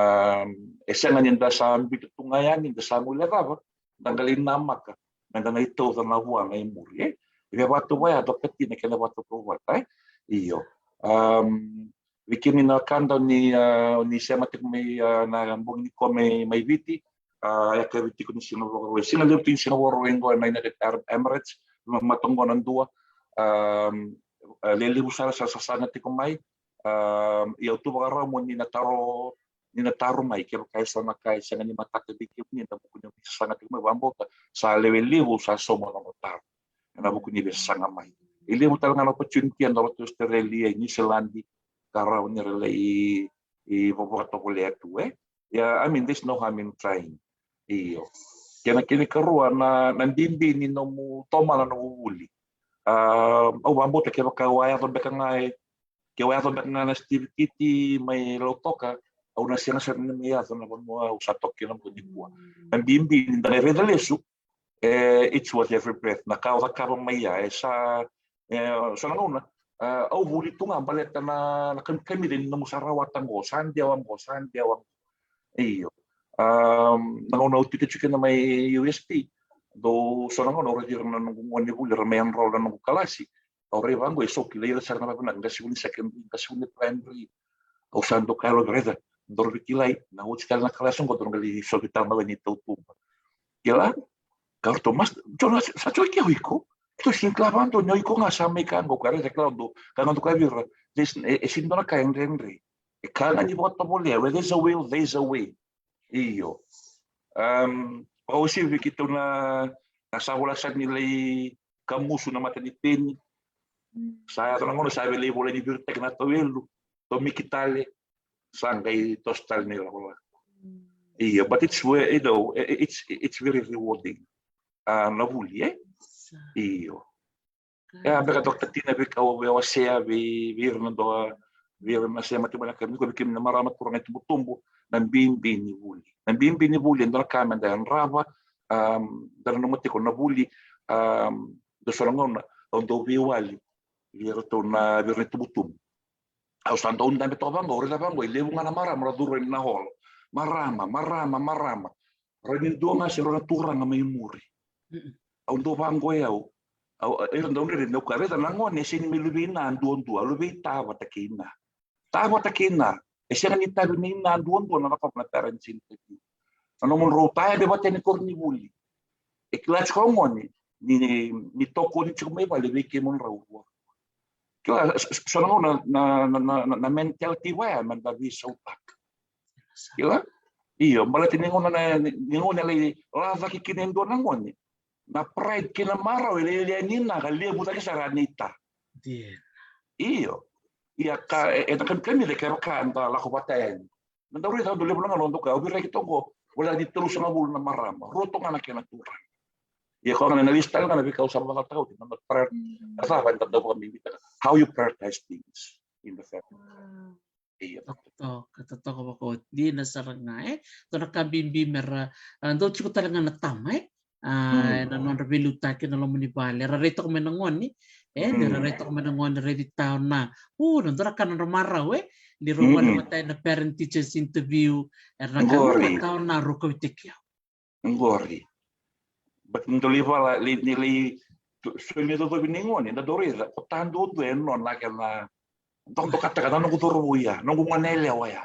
esena ni da sa bitu tungayan ni da sa mula ba tanggalin nama ka nang ito na huwa ngay muri ibe watu waya dokati na kala watu ko wata iyo wikini na kanda ni siya matik may nagambong ni ko may viti ya ka viti ko ni sinawaro sinalipin sinawaro ngo na Arab Emirates matunggo ng dua lelibu sa sana ti kumay iyo tu baka mo ni nataro mai kaya sana kay sa ni matak bikip ni na buku ni sana ti kumay bambo sa lelibu sa somo na motar na buku ni sa ngamay ili mo talaga na opportunity ang dapat Australia New Zealand karaw ni relay boboto ko leto yeah I mean there's no harm in trying iyo kaya nakinikarawa na nandimbi ni no mo toma na no uli bambo te kaya kawaya to beka nga kaya to beka na Steve Kitty may lotoka au na siya sa niya na mo sa Tokyo ng kunikwa nandimbi ni dale redalesu it's worth every breath na kawa karong maya sa nanguna au buli tunga balet na kami din na musarawatan ko sandiawam iyo nanguna utite chicken na may USP do nanguna original na ngoni buli may enroll na ng kalasi Ore vango e soki le sar na na ngasuni second ngasuni primary au sando kalo greda dorbi kilai na utkal na kala songo dorngali soki tama ni tutumba kila karto mas jona sa choi ke hiko to sin clavando no iko nga sa mekango kare de claudo kanando ka vir des e sin dona ka engrenri e kana ni bota bolia where there's a will there's a way io o si vi kita na sa wala sa nilai kamusu na mata ni peni saya tanang ngono saya beli boleh di bibliotek na tawelu to mikitale sangai tostal nila wala iya but it's where you know it's very rewarding na buli iyo ya beka dokter tina beka o sea vir na do vir na se mati bana kami ko bikim na marama kurang itu tumbu nan bimbi ni buli ndar kama dan rava dar no mati ko na buli do solongona do biwali vir to na vir tu butum au stand on da beto bango ore da bango ile bunga na marama duro na hol marama renin do nga se ro turanga mai muri au do bango au e ndo re no ka veda nango ne sin mi lubina andu lubi tava takina e se ni tabi ni na andu na ka na parentin teki ano mon rota e bate ni korni buli e klach komoni ni toko ni chume vale ve ke mon rawo kila sono na mentality wa man da vi so tak kila iyo malati ni ngona le lava ki kinendo nangoni na pride kina mara ele nina kalia buta ke saranita iyo ia ka e kan kami de ka anda la ko baten nda uri tau dole bulan londo ka obi rek tongo wala di terus na bul na marama roto kana kena tura ia ko kana na lista kana bi ka usah ba tau na prayer asa ba nda ko mi how you prioritize things in the family iya kata ko ko di na saranga to na kabimbi mer ndo chiko talaga na tama na non reveluta ke na lo muni bale reto ko menangoni reto ko menangoni ready town na ndora kana mara we di rowala mata na parent teachers interview na ka na roko tekya ngori but ndoli vala li swemi do biningoni na doreza potando do non la kana tonto kata kana no kutoro ya no kumanele waya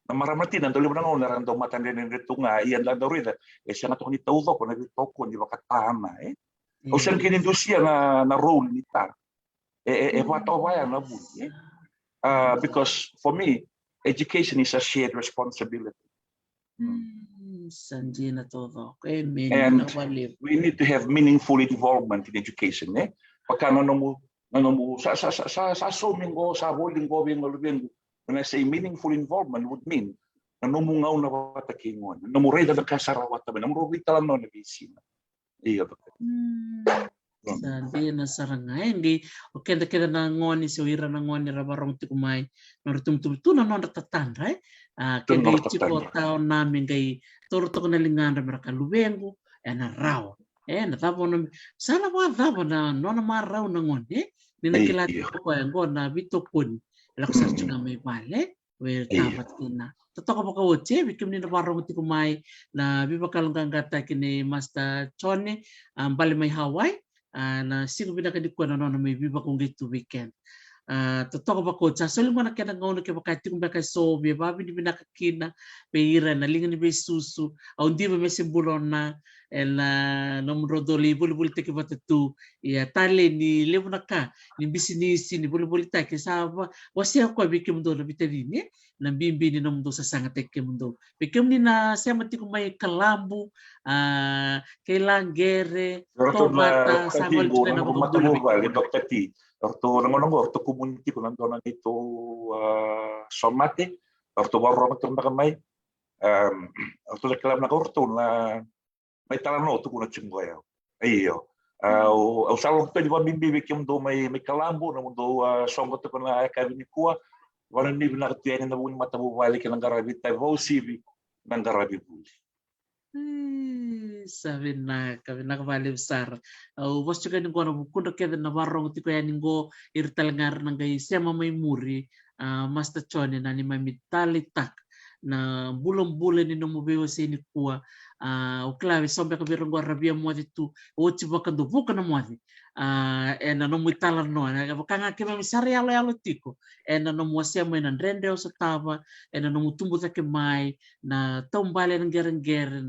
na maramati na dole bango na rando matande ni tunga iyan la dorida e siya na to ni taudo ko na toko ni wakatama o siya kini indusia na role ni ta wato waya na bu because for me education is a shared responsibility sanjina todo and we need to have meaningful involvement in education pakano no sa sumingo sa holingo bingo. When I say meaningful involvement would mean na numungaw na watakingon, numureda na kasarawata, namurubita lang na bisina. Iya ba? Sabi na sarangay hindi okay da keda na ngoni si uira na ngoni rabarong tikumay noritumtumtu na non tatandra kedi tipo tao namin kay turo to na lingan ra mereka lubengo na raw na tabo na sala wa tabo na non maraw na ngoni ninakilati ko ngo na bitopun laksar juga may bale we tapat kina totoo ko woche bikim ni nabarong ti kumay na bibakal gata kini Master Chone bale may Hawaii na sigo binakadikuan na may bibakong gitu weekend totoo ba ko sa solo mo na kaya ngono kaya bakati kung baka so be babi ni binakakina peira na lingan ni susu au di ba may simbolo na nomro doli buli take batatu ya tale ni levo na ka ni business ni buli take saba wasi ako bikim do na bitadini na bimbi ni nomdo sa sangate mundo bikim ni na sema ti may kalambu kailangere tomata sa wal na mo dokter ti orto orto community ko nando na dito somate orto barro matong kamay orto kalam na orto na may talano to kuna chingwayo ayo au salong to di ba bimbi kim do may kalambo na mundo songo to na akademi kuwa wala ni na tuyan na buni matabu balik ng garabi tayo sibi ng garabi buli sabi na kami nakabali besar bos juga ni kono kundo keda na warong ti ko yaningo irtalangar ng gay siya may muri Master Chone na ni mamitalitak na bulong-bulong ni numubiwa sa ini kuwa o clave sombe ka virongo rabia mo tu o tiba ka do buka na mo e na no muitala no na ka kanga ke me sari alo tiko e na no mo se mo na rende o sa tava e na no mutumbu ke mai na tombale ngere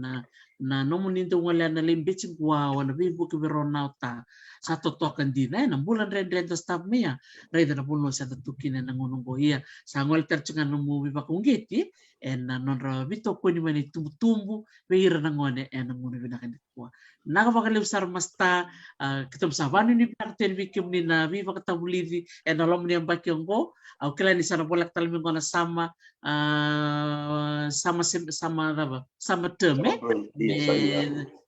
na no munindo ngala na limbitsi gua wana bibu ke virona ta sa totokan din na bulan rende sta mia rede na bulo sa tukina na ngonongo ia sa ngol tercungan no mu biba kungiti e na non ra vito ko ni mani tumbu beira na ngone e na ngone bina kan ko na ka bakal usar masta kitab savanu ni parten bikim ni na viva ka tabulidi e na lom ni ambaki ngo au kila ni sana bolak talmi ngona sama sama terme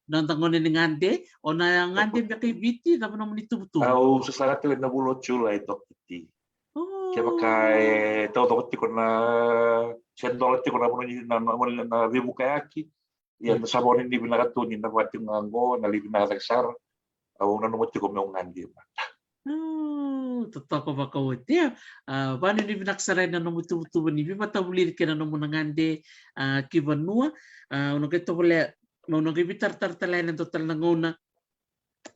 nonton ngone ni ngande ona ngande be biti tapi no meni tubu au sesarat na bulo chula itu kiti ke pakai tau tiko na $100 tiko na na vibu kayaki ya sabon ini bina katu ni na wati ngango na libina taksar au na no tiko me ngandi totoko bakawati bani ni binaksara na no mutu ni biba tabuli ke na no ngande kibanua ono ke to bole no ke bitar tartalen total na ngona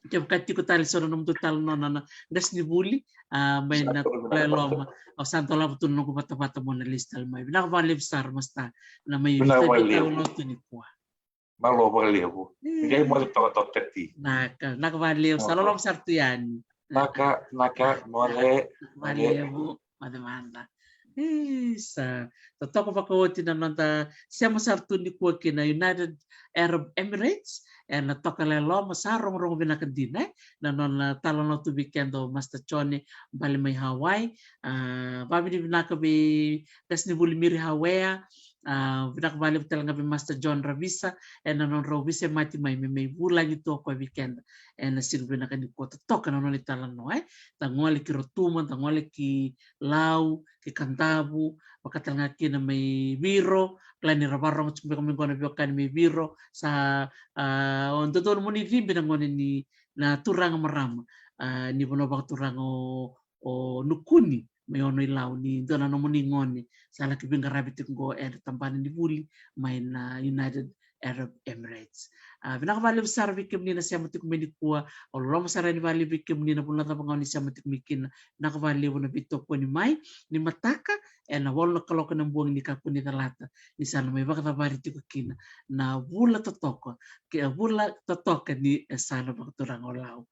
jam kati ko tali sono nom total no na das ni buli may na loma o santo la butun no ko bata mo na listal may bina ba live star masta na may bita no tuni po malo baliu ngai mo to teti naka baliu salolom sartian naka mole baliu madamanda sa totoko bakawati na nanta siya masartu ni ko kina United Arab Emirates and tokalelo masarong rong binakadina na non talon to weekendo Master Chone bali may Hawaii babi ni binakabi kas ni bulimiri Hawaii binakabali talaga bi Master John Ravisa and non Ravisa mati may bulang ito ko weekend and silbi na kaniko toka na non italan no tangoli ki rotuman tangoli ki lau ki kantabu pagkatanga kina may biro klani rabarong tsumbe kami gona biokan may biro sa on todo mo ni rimbe ngone ni na turang marama ni bono bak turang o nukuni may ono ilaw ni dona no mo ni ngone sala ki binga rabit ko tampani ni buli may na United Arab Emirates binakabali besar bikim ni na siya matik kuwa o lolo masara ni bali bikim ni na pula tapang ni siya matik mikin nakabali mo na bito ko ni may ni mataka na wala kaloka ng buwang ni kapo ni talata ni sana may baka tabari tiko kina na bula totoko kaya bula totoka ni sana baka turang olaw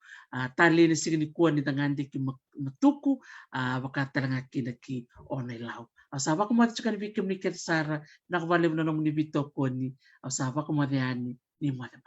tali ni sige ni kuwa ni tangandi ki matuku baka talanga kina ki onay law asaba ko matukan bikim ni Kersara nakabali mo na naman ni bito ko ni asaba ko mariani ni madama